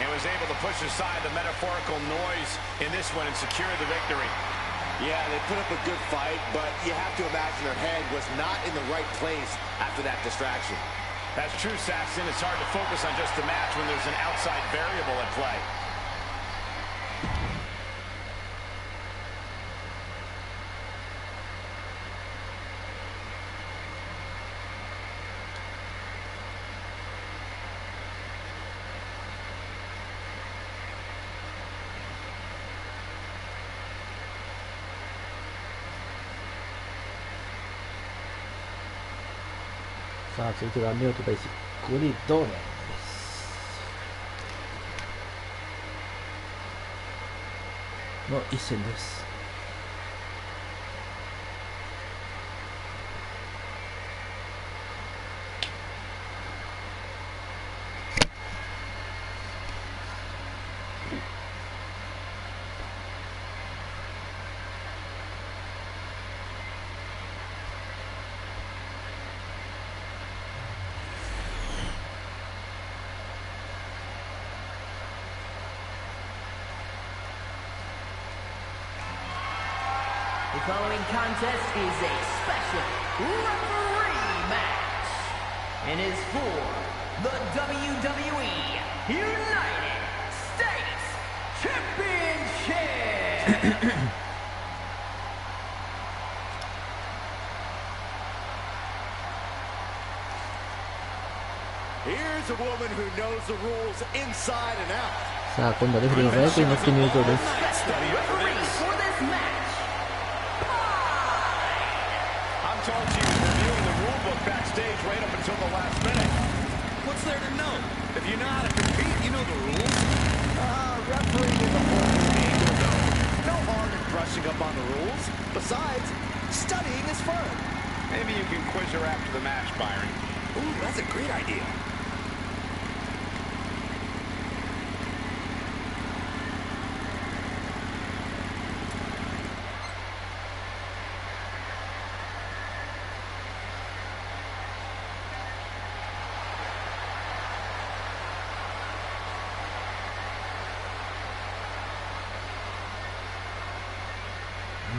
And was able to push aside the metaphorical noise in this one and secure the victory. Yeah, they put up a good fight, but you have to imagine their head was not in the right place after that distraction. That's true, Saxon. It's hard to focus on just the match when there's an outside variable at play.さあ続いてはネオと対しコリドーネの一戦です。 The following contest is a special referee match and is for the WWE United States Championship. Here's a woman who knows the rules inside and out. さあ今度はレフェリーの大学に乗って入場です。 Special referee for this match. I'm told she was reviewing the rule book backstage right up until the last minute. What's there to know? If you know how to compete, you know the rules. Refereeing is a whole new game to go. No harm in brushing up on the rules. Besides, studying is fun. Maybe you can quiz her after the match, Byron. Ooh, that's a great idea.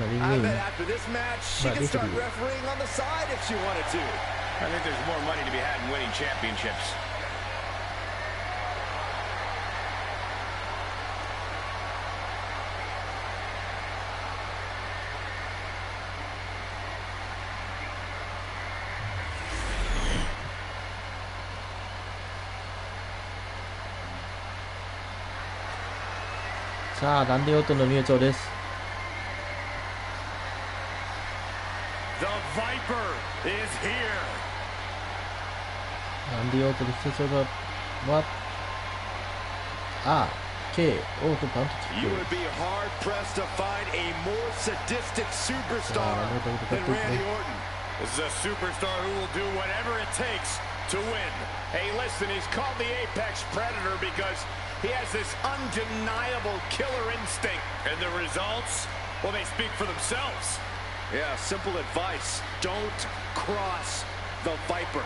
リングイ I ン、 bet after this match, she まあ can リフ start リー refereeing on the side if she wanted to. I think there's more money to be had in winning championships. さあランディオートンの入場です。 The Viper is here. ランディオートンの出場はK オートバントキッ You ク。 would be hard pressed to find a more sadistic superstar than Randy Orton. This is a superstar who will do whatever it takes to win. Hey, listen, he's called the Apex Predator because he has this undeniable killer instinct. And the results, well, they speak for themselves. Yeah, simple advice. Don't cross the Viper.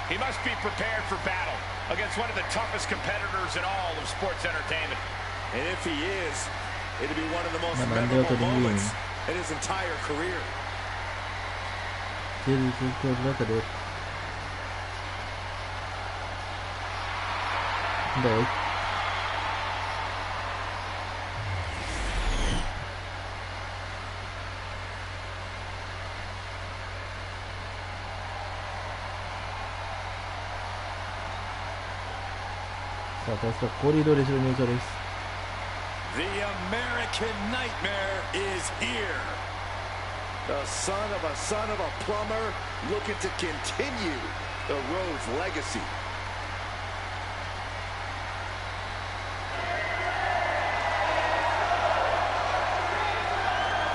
He must be prepared for battle against one of the toughest competitors in all of sports entertainment. And if he is, it'll be one of the most Randy Orton memorable win. moments in his entire career. 出る状況の中でさあ、私はコーリードレスの入場です。 The American Nightmare is here. The son of a plumber looking to continue the Rhodes legacy.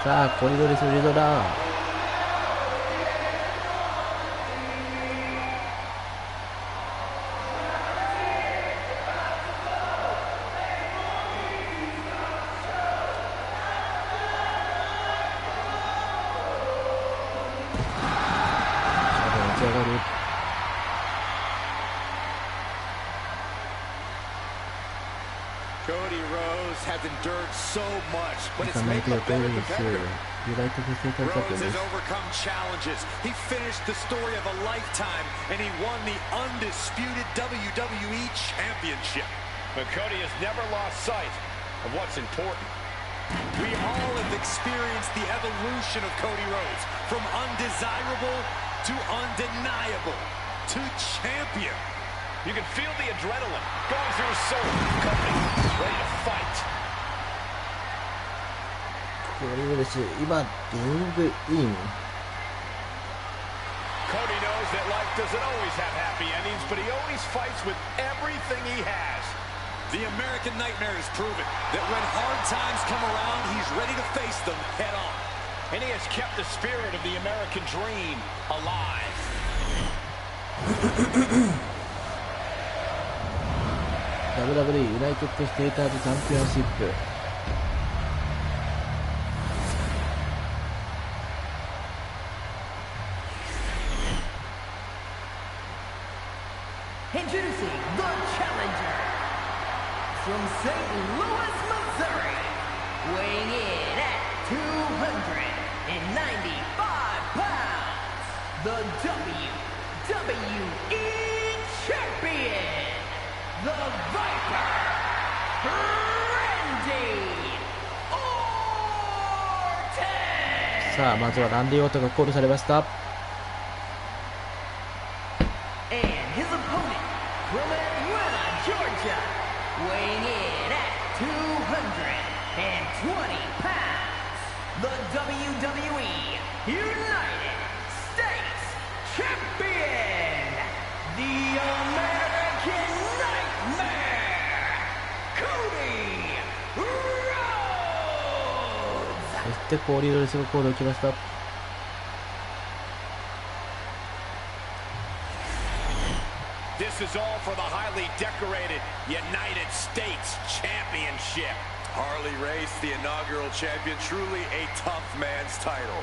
さあ、コーリードレスの入場だ。Cody Rhodes has endured so much, but it's 相 made 手 him が a コーリ better ーです。 competitor. ユナイテッドステートチャンピオン Rhodes で has す。 overcome challenges. He finished the story of a lifetime, and he won the undisputed WWE Championship. But Cody has never lost sight of what's important. We all have experienced the evolution of Cody Rhodes, from undesirable to undeniable to champion. You can feel the adrenaline going through his soul. Cody is ready to fight. コーリードレス、今、リングイン。 Cody knows that life doesn't always have happy endings, but he always fights with everything he has. The American Nightmare has proven that when hard times come around, he's ready to face them head on. And he has kept the spirit of the American dream alive. WWE ユナイテッドステーターズチャンピオンシップ。 Introducing the challenger from St. Louis, Missouri, weighing in at 295 pounds, the WWE Champion, the Viper, Randy Orton. さあ、まずはランディオートンがコールされました。 And his opponent from Atlanta, Georgia, weighing in at 220 pounds, the WWE United States Champion, the American Nightmare, Cody Rhodes. そしてコーリードレスがコールを受けました。This is all for the highly decorated United States Championship. Harley Race, the inaugural champion, truly a tough man's title.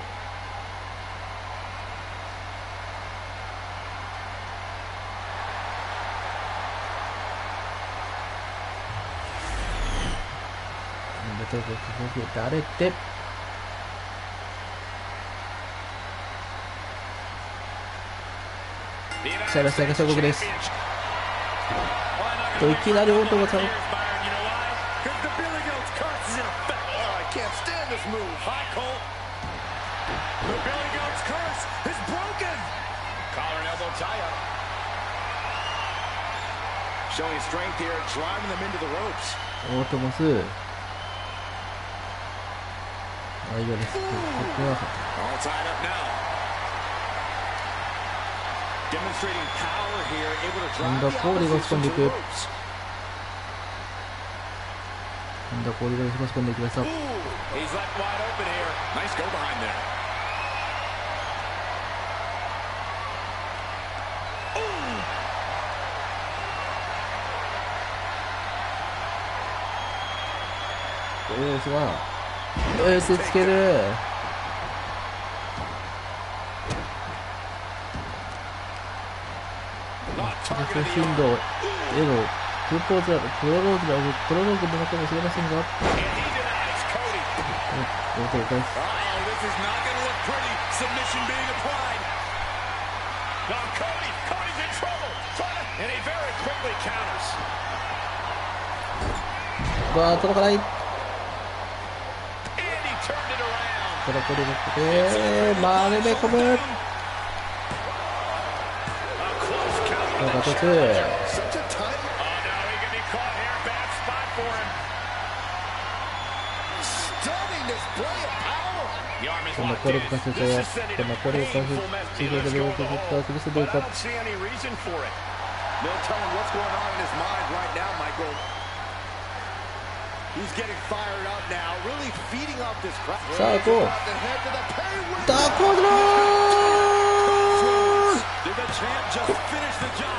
いきなり音がされShowing strength here, driving them into the ropes. オートモス大丈夫です。ここは All tied up now. Demonstrating power here, able to 今 drive 度 the は氷が押し込んでい opposition く。 to the ropes. 今度は氷が押し込んでいきました。 Ooh, he's left wide open here. Nice go behind there. Ooh. エースがエースつける。進路へのプロローグなのかもしれませんが、Oh, this is not going to look pretty. Submission being applied. Now Cody's in trouble. And he very quickly counters. 届かない。 And he turned it around. これこれで丸め込む。 A close count. この形。 Such a time. Oh, no, he can be caught here. Bad spot for him. Stunning display of power. The arm is この locked これ in. かせて This よ。 is sending こ a のこれをかせ painful て message. 潰す Let's べ go き home. 潰すべ But き I don't see any reason for it. No telling what's going on in his mind right now, Michael. He's getting fired up now, really feeding off this crowd. さあ、こう。 Head to the pay. ダーコードロー Did the champ just finish the job?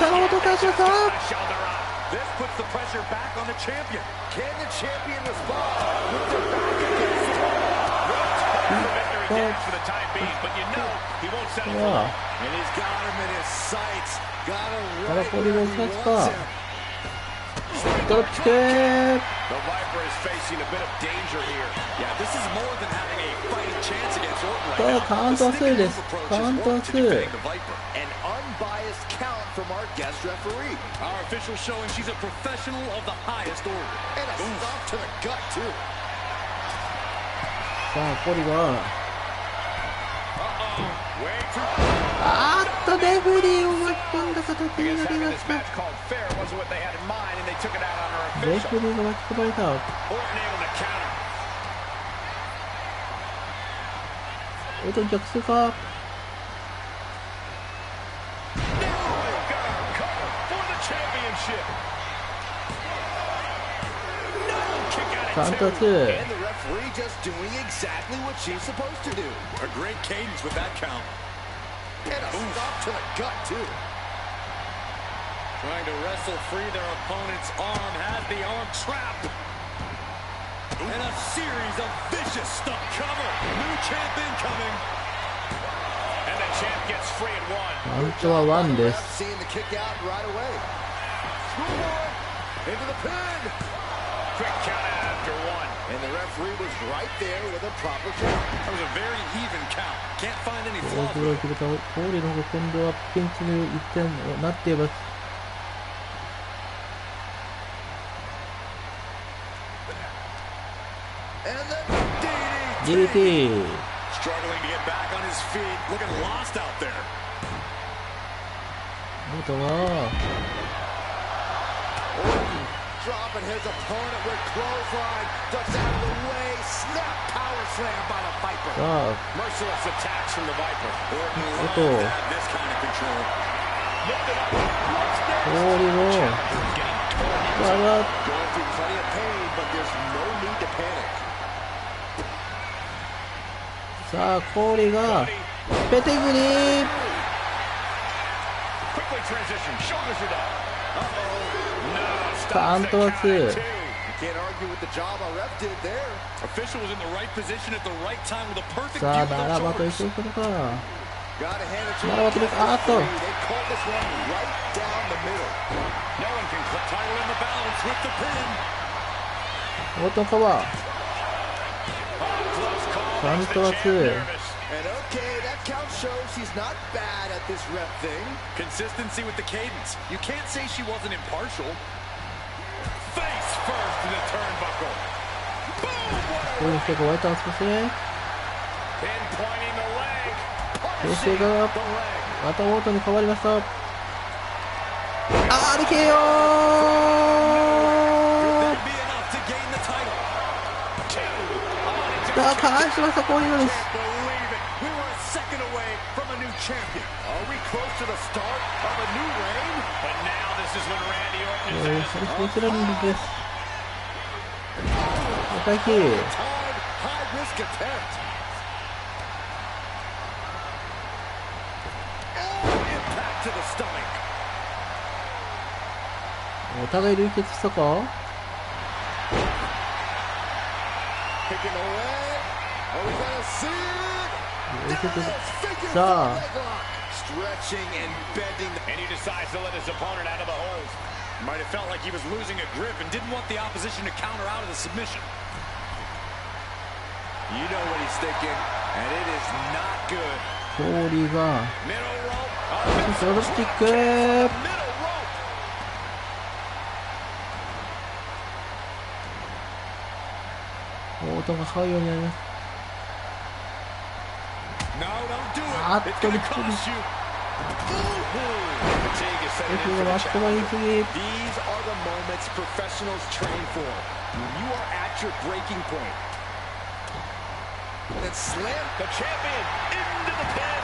頼むとかしました。 Shoulder up. This puts the pressure back on the champion. Can the champion respond with their back against the wall? Victory dance for the time being, but you know he won't settle for long. And he's got him in his sights. Got him ただ right これ where を he 刺す wants か。 him. ドロップキック。 The Viper is facing a bit of danger here. Yeah, this is more than having a fighting chance against Orton right now. カウント2です。カウント to 2。 defending the Viper. An unbiased count from our guest referee. Our official showing she's a professional of the highest order. And a stop to the gut, too. さあ、コリが。 Way too. あーっと、レフェリーを巻き込んだ形になりま This した。 match called fair wasn't what they had in mind, and they took it out on our レ official. フェリーが巻き込まれた。 Orton able to counter. オート逆数か。 Got a cover for the championship. Kick out カウン at ト two. 2。 And the referee just doing exactly what she's supposed to do. A great cadence with that count. And a stop to the gut, too. Trying to wrestle free their opponent's arm, has the arm trapped. And a series of vicious stuff. Cover. New champ incoming. And the champ gets free at one. カウントは1です。 Seeing the kick out right away. Schoolboy into the pin. Quick count after one. And the referee was right there with a proper count. That was a very even count. Can't find any 大 flaws き with く it. 切れたコーリの方が今度はピンチに1点になっています。 And the DDT。DDT. Struggling to get back on his feet. Looking lost out there. オートは Dropping his opponent with clothesline. Ducks out of the way. Snap power slam by the Viper. さあ Merciless attacks from the Viper. Orton loves Otto. to have this kind of control. Lifted up. コーリの Getting 技 Going through plenty of pain, but there's no need to panic. さあコーリがペテグリー quickly カウントは2。 Can't argue with the job our ref did there. Official was in the right position at the right time with a perfect さ view あ、 of なら their ばとい shoulders. くのか。 Gotta hand it to ならばといく、あーっと。 They called this one right down the middle. No one can title in the balance with the pin. オートンカバー。 Close call. カウン Makes トは the champ 2。 nervous. And okay, that count shows he's not bad at this rep thing. Consistency with the cadence. You can't say she wasn't impartial. Face first in the turnbuckle. Boom! こういう人が湧いたんですね。 Pinpointing the leg. 形勢がまたオートに変わりました。RKO! Could that be enough to gain the title? Two. さあ、返しました、コーリードです。 Can't believe it. We were a second away from a new champion. Are we close to the start of a new reign? But now this is when Randy Orton is そ at れ his スペシャルリングです。お会計。 Time, high risk attempt. Oh, impact to the stomach. お互い流血したか。 Kicking the leg. Are we gonna see it? さあ、 Stretching and bending. And he decides to let his opponent out of the hold. Might have felt like he was losing a grip and didn't want the opposition to counter out of the submission. You know what he's thinking, and it is not good. コーリーが Middle rope. ソロスティック。 Middle rope. オートが這うようになります。 No, don't do it. あっ It's と、び gonna っくり。 cost you. Fatigue is setting 敵 in が for マ the ットが言い champion. 過ぎ。 These are the moments professionals train for. When you are at your breaking point. And slam The champion into the pin.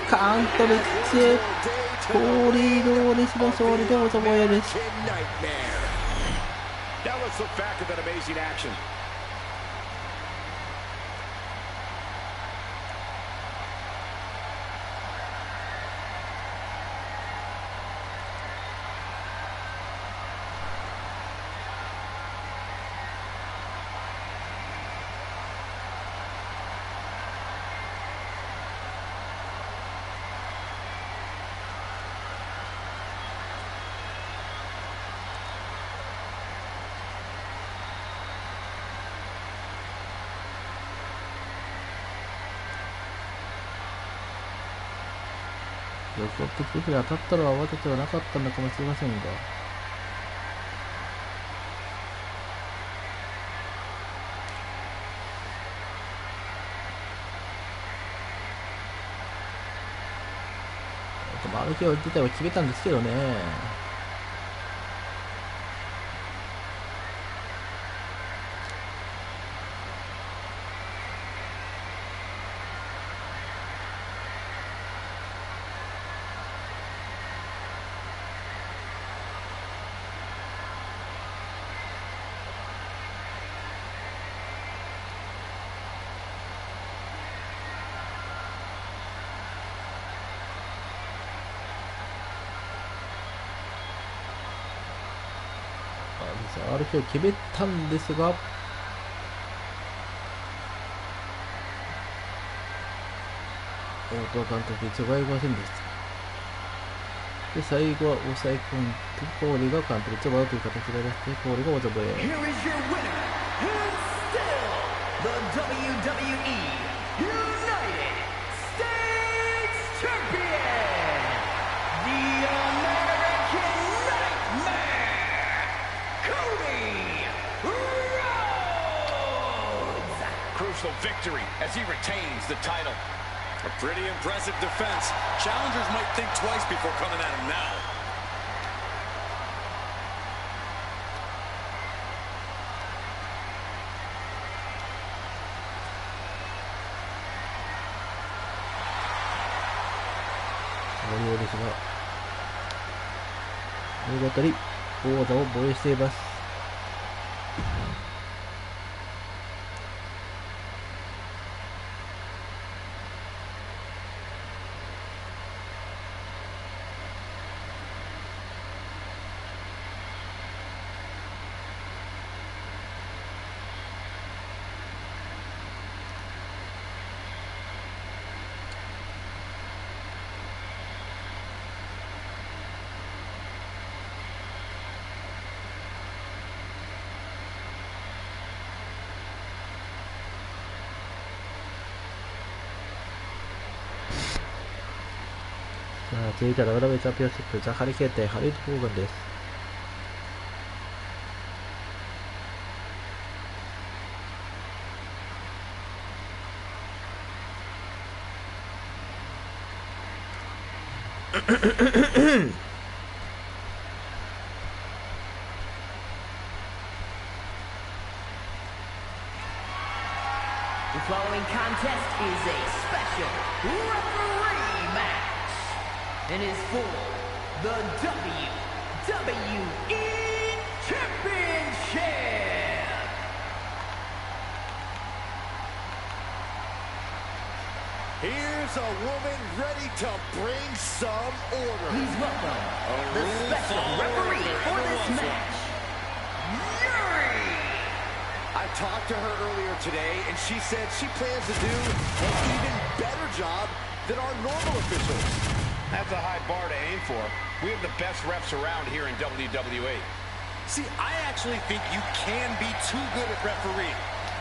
カウントで1。コーリードーレスの勝利でおそぼえです。 Now let's look back at that amazing action. 予想的に当たったのは私ではなかったのかもしれませんが、マルケオ自体は決めたんですけどね。RK を決めたんですが、大藤監督に違いませんでした。で、最後は抑え込んで、コーリーが監督に違うという形で出して、コーリーがおざぼえ。Here is your winner, and still the WWE United States Champion, the American Nightmare, Cody Rhodes. Crucial victory as he retains the title. A pretty impressive defense. Challengers might think twice before coming at him now. ODO ですが、見事に王座を防衛しています。続いては WWE チャンピオンシップザ・ハリケーン対ハリウッド・ホーガンです。The following contest is a special referee match and is for the WWE Championship. Here's a woman ready to bring some order. Please welcome the special referee for this match, I talked to her earlier today, and she said she plans to do an even better job than our normal officials. That's a high bar to aim for. We have the best refs around here in WWE. See, I actually think you can be too good at refereeing.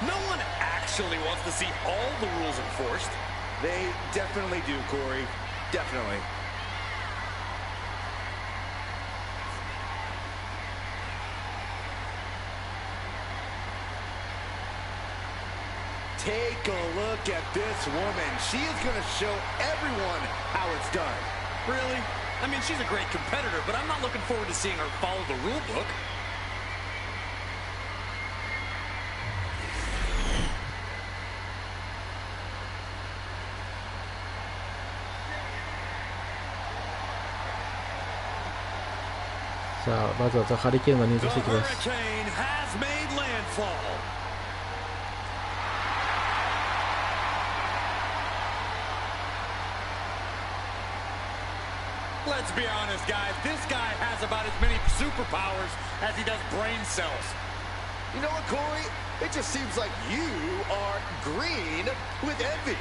No one actually wants to see all the rules enforced. They definitely do, Corey. Definitely. Take a look at this woman. She is going to show everyone how it's done. Really? I mean, she's a great competitor, but I'm not looking forward to seeing her follow the rule book.さあまずはザ・ハリケーンが入場してきます。 The Hurricane has made landfall. Let's be honest, guys. This guy has about as many superpowers as he does brain cells. You know what, Corey? It just seems like you are green with envy.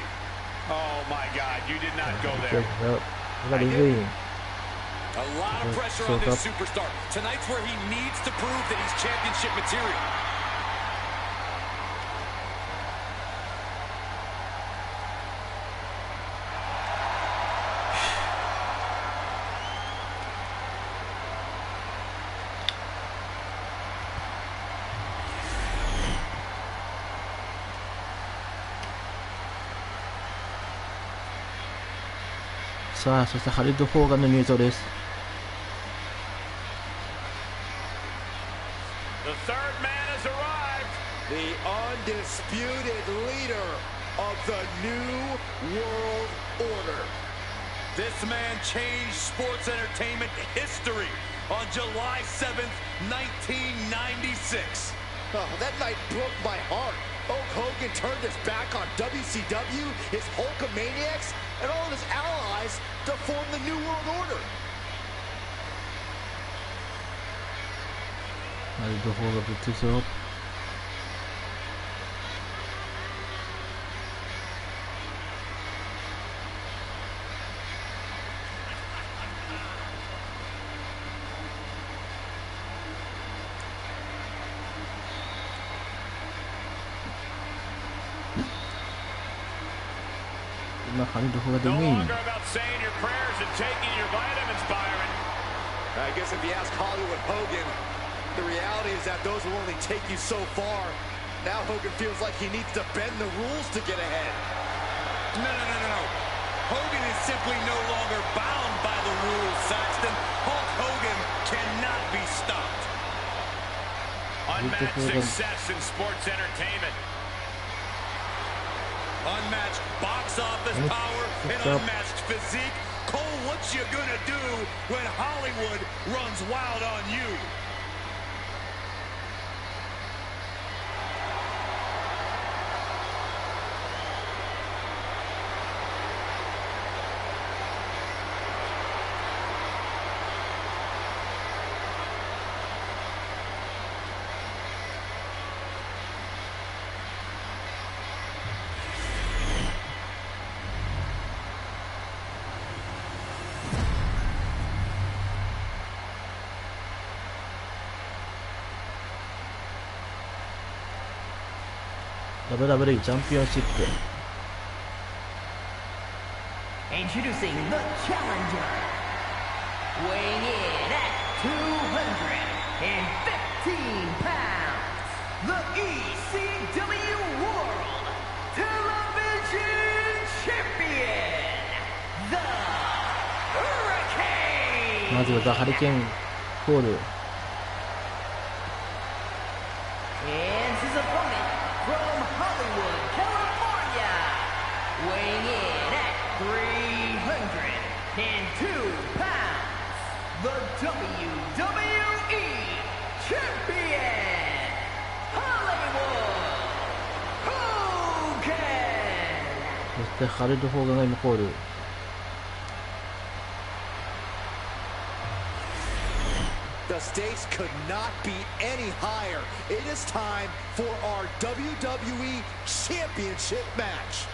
Oh my God, you did not go there. がリングイン。 A lot of pressure on this superstar. Tonight's where he needs to prove that he's championship material. The さあそしてハリウッド・ホーガンの入場です。 The third man has arrived. The undisputed leader of the New World Order. This man changed sports entertainment history on July 7th, 1996. Oh, that night broke my heart. Hulk Hogan turned his back on WCW, his Hulkamaniacs, and all of his allies to form the New World Order. ハリウッド・ホーガンぶっついそう。 今ハリウッド・ホーガンで No メイン。 longer about saying your prayers and taking your vitamins, Byron. I guess if you ask Hollywood Hogan, the reality is that those will only take you so far. Now Hogan feels like he needs to bend the rules to get ahead. No. Hogan is simply no longer bound by the rules, Saxton. Hulk Hogan cannot be stopped. Unmatched success in sports entertainment. Unmatched box office power and unmatched physique. Cole, what you gonna do when Hollywood runs wild on you? WWE チャンピオンシップ。 Introducing the challenger pounds, the ECW World Television Champion, the Hurricane. まずはザ・ハリケーンコール。 And his opponent from Hollywood, California, weighing in at 302 pounds, the WWE Champion, Hollywood Hogan. そしてハルド・ホーガンが今コール。 The stakes could not be any higher. It is time for our WWE Championship match.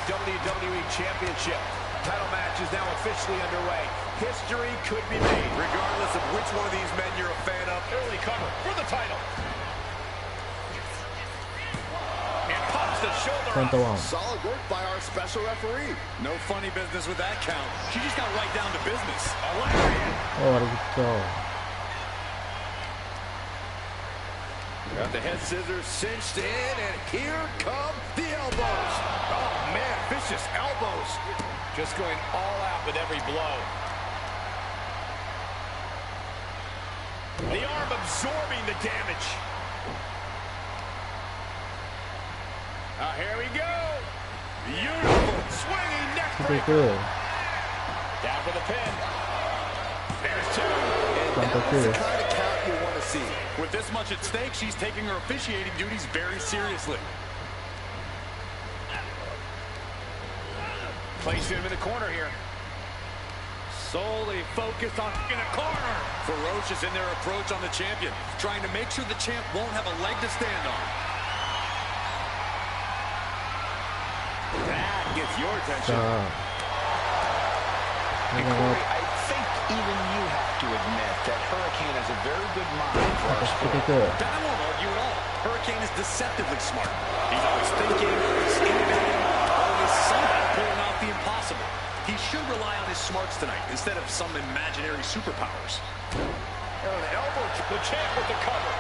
WWE Championship title match is now officially underway. History could be made regardless of which one of these men you're a fan of. Early cover for the title. And pops the shoulder up. Solid work by our special referee. No funny business with that count. She just got right down to business. A lariat. Oh, good job. Got the head scissors cinched in, and here come the elbows. Oh, man, vicious elbows. Just going all out with every blow. The arm absorbing the damage. Here we go. Beautiful swinging neck breaker. Down for the pin. There's two. And that's the kind of count you want to see. With this much at stake, she's taking her officiating duties very seriously. Placing him in the corner here. Solely focused on in a corner. Ferocious in their approach on the champion, trying to make sure the champ won't have a leg to stand on. That gets your attention. Hey, Corey, I think even you have to admit that Hurricane has a very good mind for our sport. I won't argue at all. Hurricane is deceptively smart. He's always thinking, he's innovating, always somehow pulling off the impossible. He should rely on his smarts tonight instead of some imaginary superpowers. And an elbow, the champ with the cover.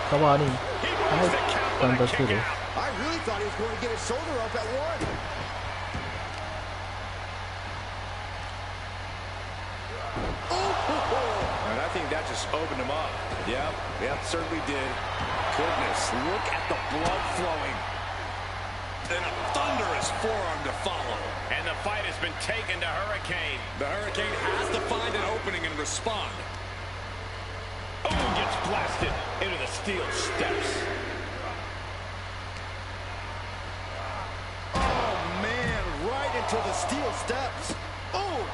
Come on in. He wants the count with a kick out. I really thought he was going to get his shoulder up at one. And I think that just opened him up. Yep, certainly did. Goodness, look at the blood flowing. Then a thunderous forearm to follow. And the fight has been taken to Hurricane. The Hurricane has to find an opening and respond. Oh, gets blasted into the steel steps. Oh, man, right into the steel steps. Oh!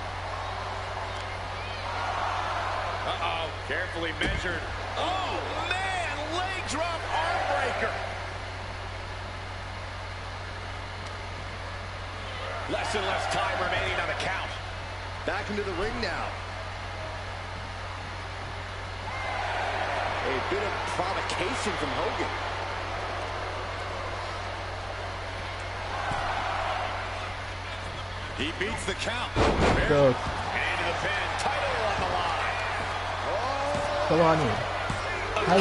Uh-oh, carefully measured. Oh, man, leg drop arm breaker. Less and less time remaining on the count. Back into the ring now. A bit of provocation from Hogan. He beats the count. Go. And into the pin, title on the line. Come on in. Hi.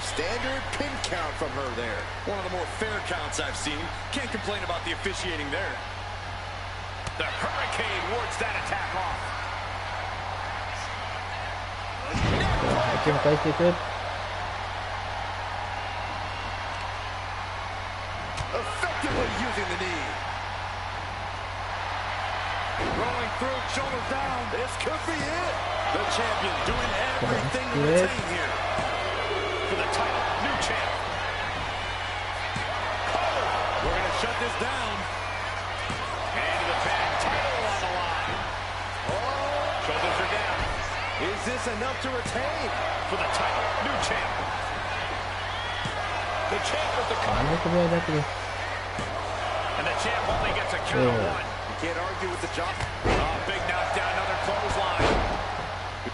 Standard pin count from her there. One of the more fair counts I've seen. Can't complain about the officiating there. The Hurricane wards that attack off. Effectively using the knee. Rolling through, shoulders down. This could be it. The champion doing everything to retain here. For the title, new champ. We're going to shut this down. And to the pin, title on the line. Shoulders are down. Is this enough to retain? For the title, new champ. あの組み合いだけで And the champ only gets a count of one. You can't argue with the job. Oh, big knockdown, another clothesline.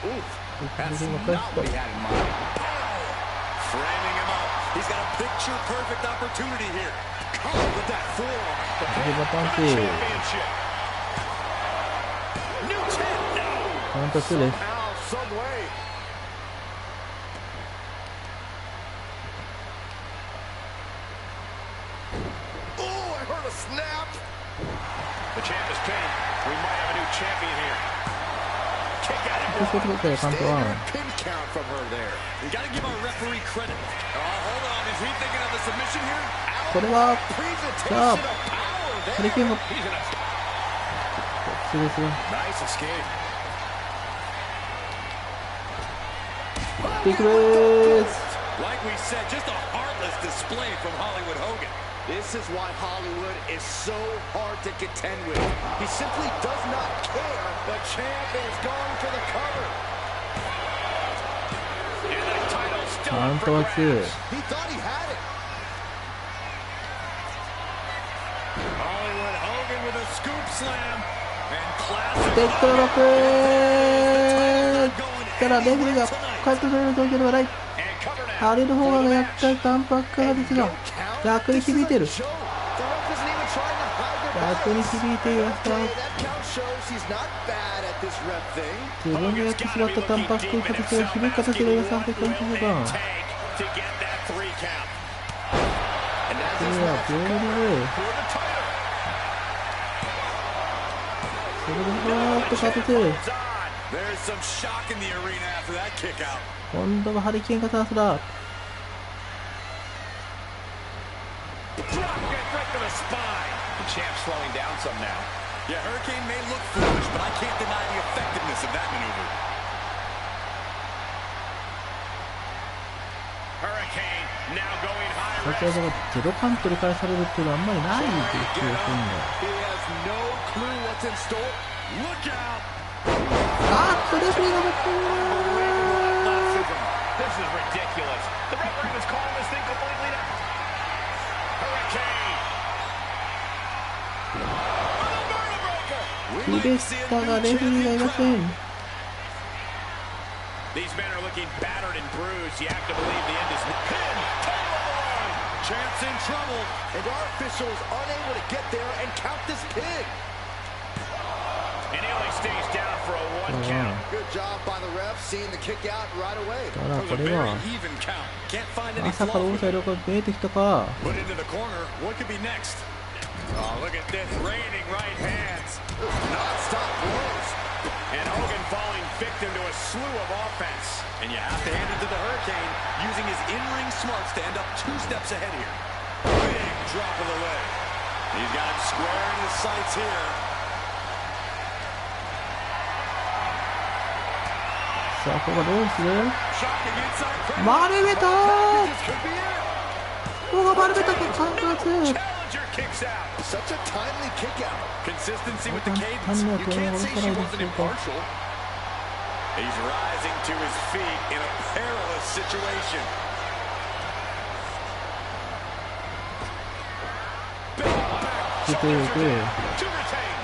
Oof. That's not what he had in mind. Framing him up. He's got a picture-perfect opportunity here. Caught with that forearm. The championship. New champ now. カウント2です。 Somehow, some way. Oh, I heard a snap. The champ is pinned. We might have a new champion here. Kick out of そういうことでカウント1。 Pin count from her there. You got to give our referee credit. Oh, hold on. Is he thinking of the submission here? これは Presentation of power ハ there. リケーンも He's in a そうですが nice escape. ビッグレース Like we said, just a heartless display from Hollywood Hogan. This is why Hollywood is so hard to contend with. He simply does not care. The champ is going for the cover. And the title カ still ウン up ト for は grabs. 2。 He thought he had it. Hollywood Hogan with a scoop slam. And classic デッドロック going たらレフェリーが tonight. カウント取れる状況ではない。 And cover now. ハリル・ホーガンが厄介単発からですが逆に響いている。 Joe, the ref isn't even trying to hide their 逆に響いていました。 Okay, that count shows he's not bad at this ref thing. 自分がやってしまった単発という形が響く形が予想されているのが To get that 3 count. 次はブロードウェイ For the title. それでふわーっとカウント2。 There's some shock in the arena after that kick out. 今度はハリケーンがチャンスだ。 Drop kick right to the spine. The champ's slowing down some now. Yeah, Hurricane may look foolish, but I can't deny the effectiveness of that maneuver. Hurricane now going high 先ほど risk. がゼロカウントで返されるっていうのはあんまりないですよ、今 He has no clue what's in store. Look out. 度。あっとレフェリーが持ってる。 This is ridiculous. The referee was calling this thing completely down. Hurricane. ヒデスタがレフェリーがいません。 These men are looking battered and bruised. You have to believe the end is pin. Title on the line. Champ's in trouble. And our official is unable to get there and count this pin. And he only stays down for a 1 count. Good job by the ref, seeing the kick out right away. ただ It こ was a れ very は even count. Can't find any まさか flaw オフサイ here. ドが見えてきたか。 Put into the corner. What could be next? Oh, look at this. Raining right hands. Non-stop blows. And Hogan falling victim to a slew of offense. And you have to hand it to the Hurricane, using his in-ring smarts to end up 2 steps ahead here. Big drop of the leg. He's got him square in his sights here. さあここはどうする。 Shocking inside cradle. 丸めたー。 This could be it. ここが丸めたかカウント2。 Challenger kicks out. Such a timely kick out. Consistency with the cadence. You can't say she wasn't impartial. He's rising to his feet in a perilous situation. Big back いくいく。 to retain.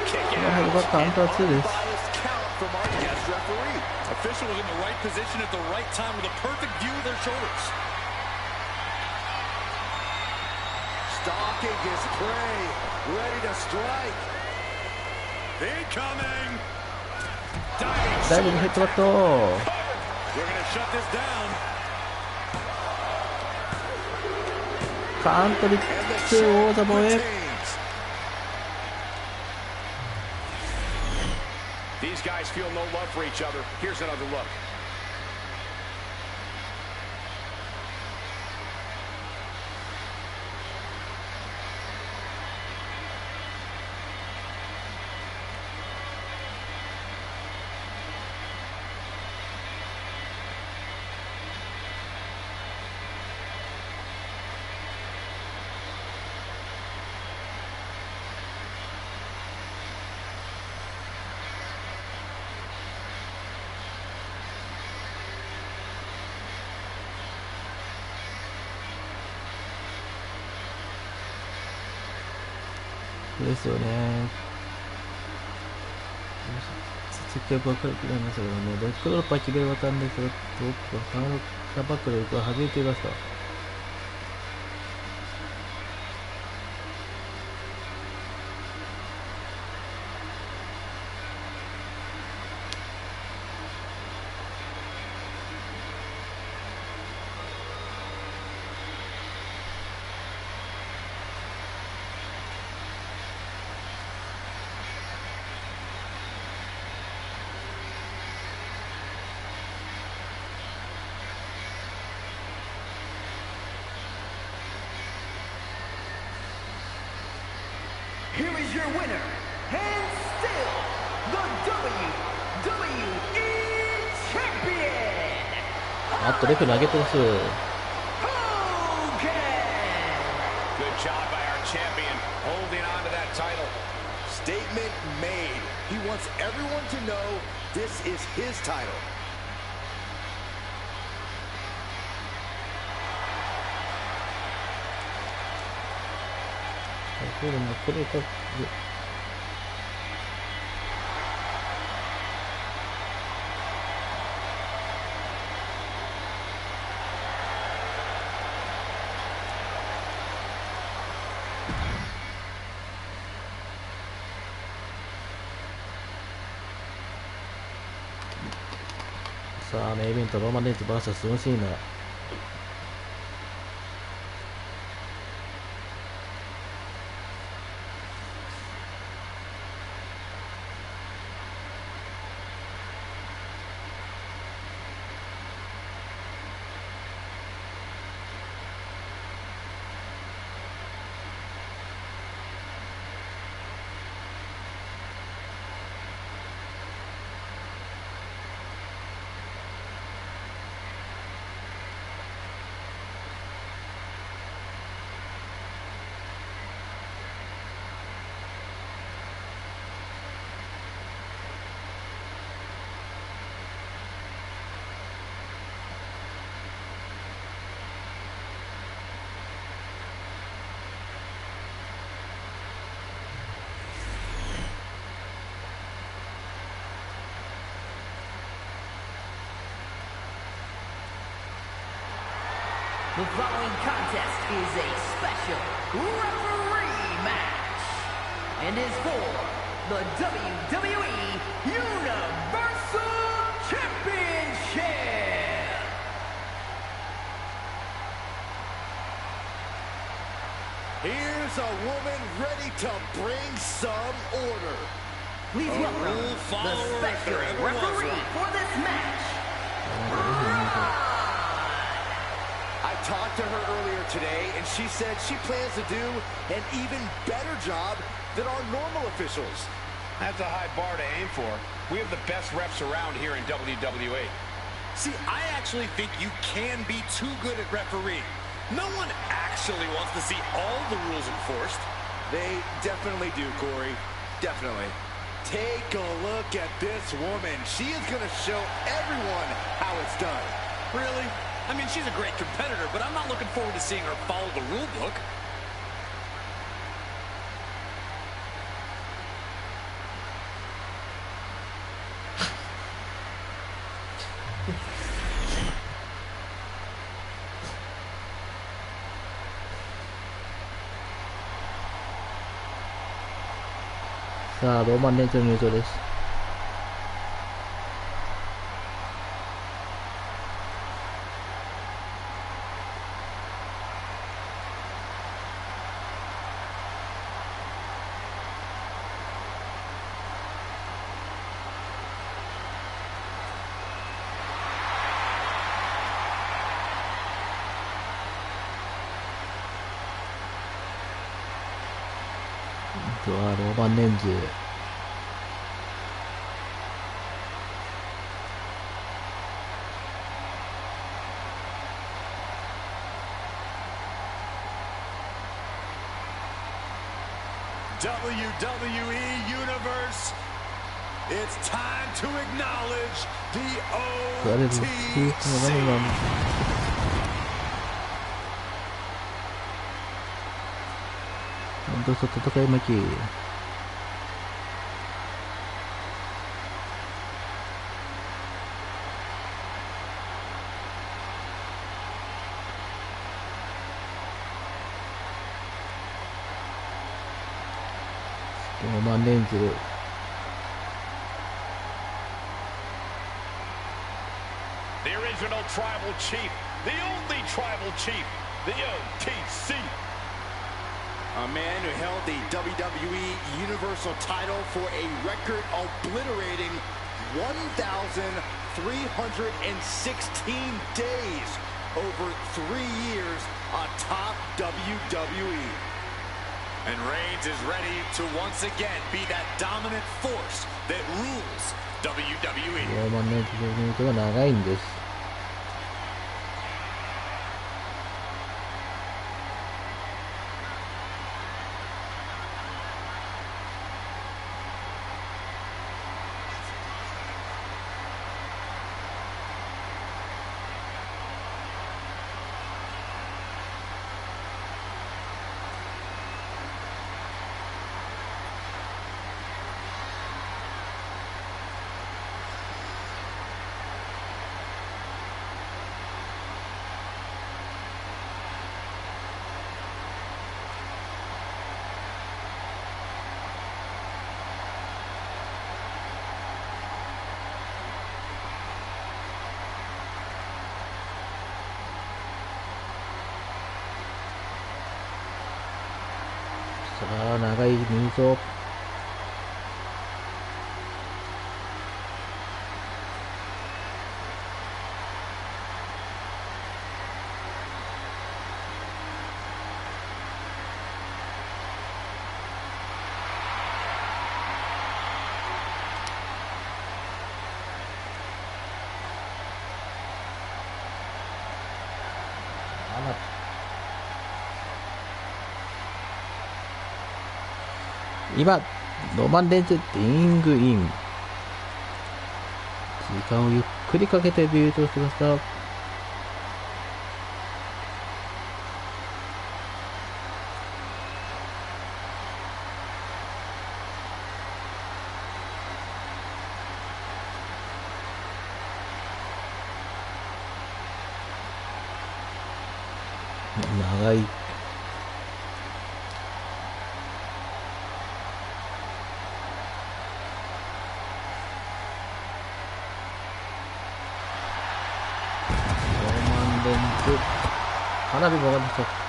Kick この辺 out. がカウント2です。 Biased count from our guest referee. Official was in the right position at the right time with a perfect view of their shoulders. Stalking his prey, ready to strike. Incoming. ダイビングヘッドバット。 We're going to shut this down. カウントリッツ王座防衛。 These guys feel no love for each other. Here's another look. そうですよね。接客は軽くなりましたけどね。レッドドロッパー決める技ですが、ドロップはカウンターバックで僕は外れていました。Here is your winner, and still the WWE Champion! あっとレフ投げてます。Hogan! Good job by our champion holding on to that title. Statement made. He wants everyone to know this is his title. これかさあメインイベントローマンレンズ VS ジョン・シーナ。The following contest is a special referee match and is for the WWE Universal Championship. Here's a woman ready to bring some order. Please welcome the special referee for this match, I talked to her earlier today, and she said she plans to do an even better job than our normal officials. That's a high bar to aim for. We have the best refs around here in WWE. See, I actually think you can be too good at refereeing. No one actually wants to see all the rules enforced. They definitely do, Corey. Definitely. Take a look at this woman. She is going to show everyone how it's done. Really? I mean, she's a great competitor, but I'm not looking forward to seeing her follow the rule book.さあローマンレンズの入場です。ローマンレンズ。WWE Universe, it's time to acknowledge the OTC. どうぞ戦い巻き。ローマンレンズ。The original tribal chief, the only tribal chief, the OTC. A man who held the WWE Universal title for a record obliterating 1,316 days over 3 years atop WWE. And Reigns is ready to once again be that dominant force that rules WWE. ローマンレンズのルートが長いんです。さあ、長い入場。今、ロマンレンズリングイン。時間をゆっくりかけてビュートしてください。長い。花火も上がってきた。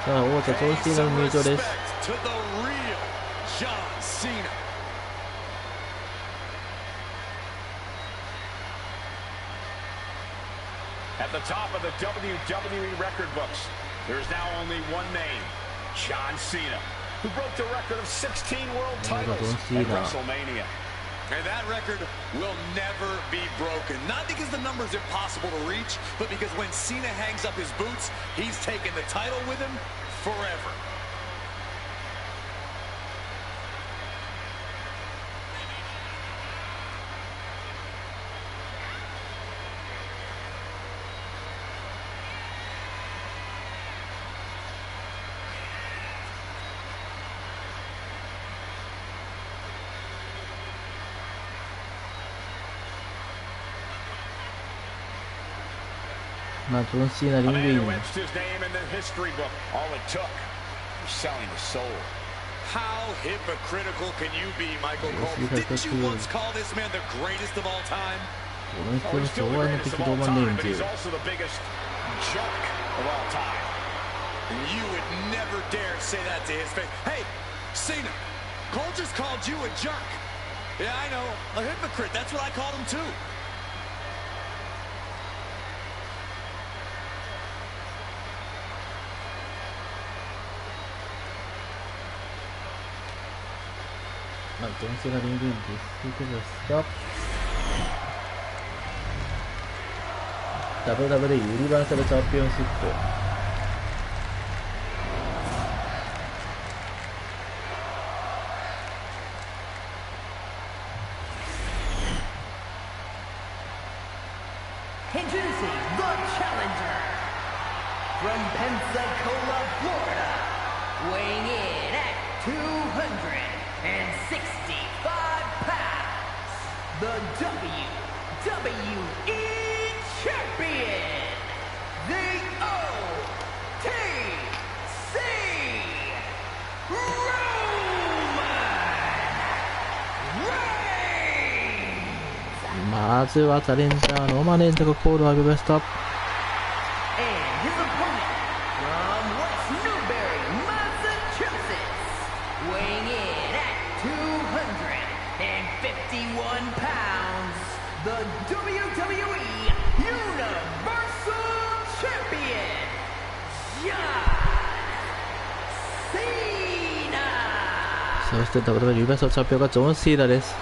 さあ、王者ジョン・シーナの入場です。At the top of the WWE record books, there is now only one name, John Cena, who broke the record of 16 world titles at WrestleMania. And that record will never be broken. Not because the number's impossible to reach, but because when Cena hangs up his boots, he's taking the title with him forever. John Cenaリングイン。 How hypocritical can you be, Michael Cole? Didn't you once call this man the greatest of all time? この人の昭和の敵ローマンレンズ。 You would never dare say that to his face. Hey, Cena, Cole just called you a jerk. Yeah, I know. A hypocrite. That's what I called him too.ジョン・セナリングインですが、WWE ユニバーサルチャンピオンシップIntroducing the challenger from Pensacola, Florida, weighing in at 265 pounds, the WWE champion, the OTC Roman Reigns. まずはチャレンジャーのマネンジャーがコールを上げました。 And his opponent from West Newbury, Massachusetts, weighing in at 251 pounds, the WWE Universal Champion, John Cena. そして WWE ユニバーサルチャンピオンがジョン・シーナです。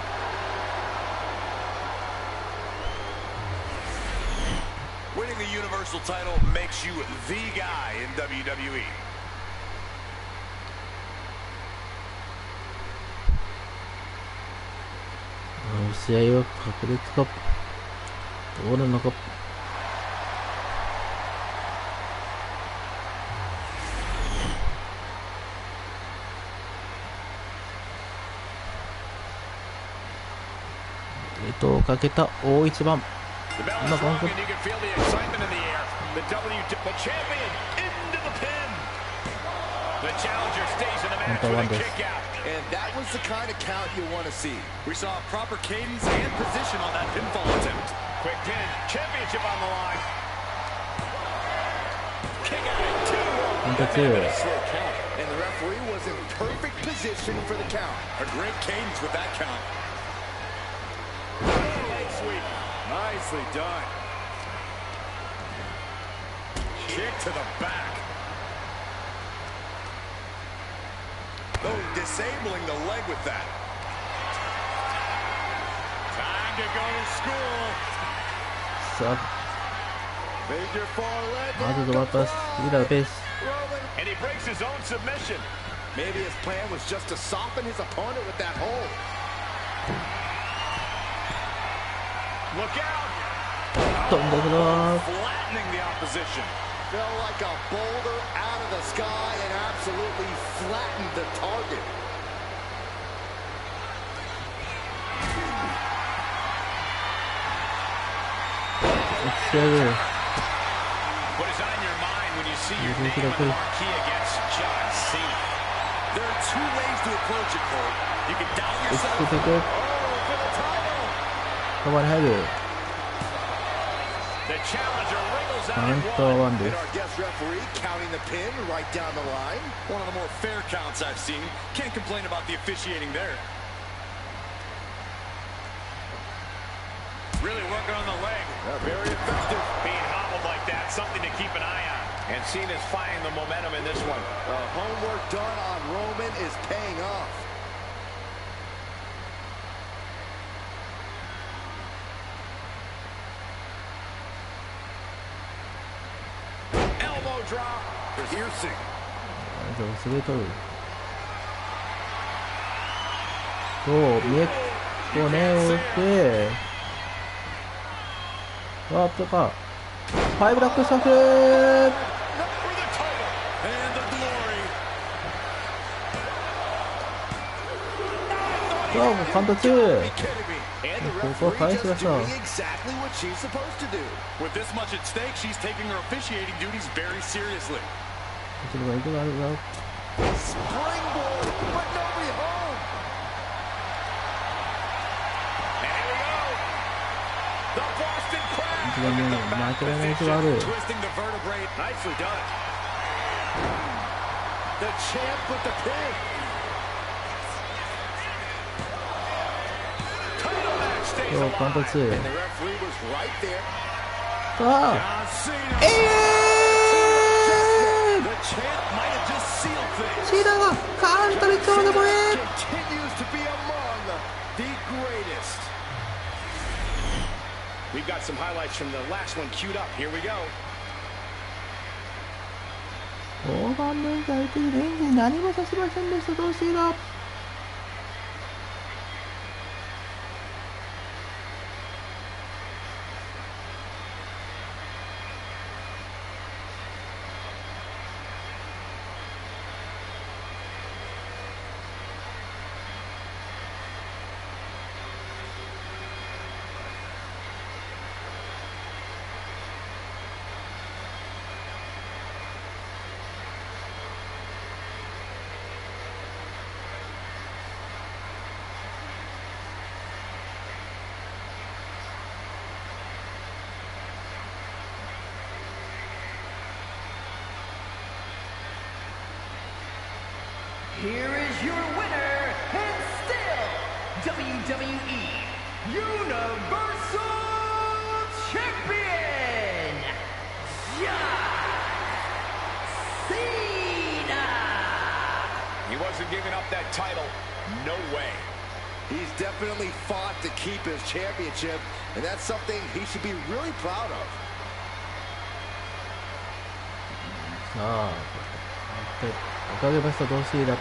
Winning the Universal title makes you the guy in WWE. 試合は確率かどうなのか。糸をかけた大一番。 The bell is rung and you can feel the excitement in the air. The champion into the pin. The challenger stays in the match with a kick out. And that was the kind of count you want to see. We saw a proper cadence and position on that pinfall attempt. Quick pin, championship on the line. Kick out at 2. Slow count. And the referee was in perfect position for the count. A great cadence with that count. Leg sweep. Nicely done. Kick to the back. Oh, disabling the leg with that. Time to go to school. さあ Major far leg. まずドバッパスリーダーペース。 And he breaks his own submission. Maybe his plan was just to soften his opponent with that hold. Look out. 飛んでくる。 Flattening the opposition. Fell like a boulder out of the sky and absolutely flattened the target. What is on your mind when you see your name on the marquee against John Cena? There are two ways to approach it, Cole. You can doubt 落ち yourself. 着いていく。 Oh, for the title. カバーに入る。 The challenger wriggles カ out ウン and ト one. ワンで And す。 our guest referee counting the pin right down the line. One of the more fair counts I've seen. Can't complain about the officiating there. Really working on the leg. Very effective. Being hobbled like that, something to keep an eye on. And Cena's finding the momentum in this one. Homework done on Roman is paying off. Elbow drop. Piercing. じゃあ忘れとる。そう見えっこねをしてワープかファイブラックスタッフ For the title. And the glory. さあもう簡単中 Be kidding me. And the ここ referee 返しま just した doing exactly what she's supposed to do. With this much at stake, she's taking her officiating duties very seriously. ちょっといくらあるな Springboard, but nobody home. And here we go. The Boston Crab. 一番目に負けられない人がある Twisting the vertebrae. Nicely done. The champ with the pin. stays そう、カウント alive. 2。 The referee was right there. ああ、 John Cena. え The champ might have just sealed things. シーダがカウントで超の防衛。 Continues to be among the greatest. We've got some highlights from the last one queued up. Here we go. 大盤面相手にレンジに何もさせませんでした、どうシーダ。Here is your winner, and still WWE Universal Champion, John Cena! He wasn't giving up that title. No way. He's definitely fought to keep his championship, and that's something he should be really proud of. さあ、おかげました、どうシーダ。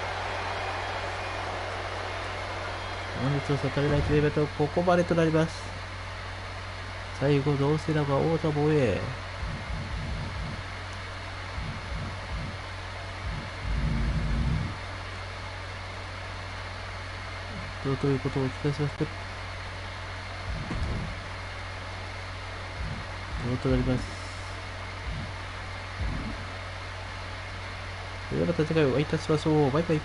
本日のサタデーナイツメインイベントはここまでとなります。最後、どうシーダが王座防衛。ということをお伝えしました。どうとなります。それではまた次回お会いいたしましょう。バイバイ。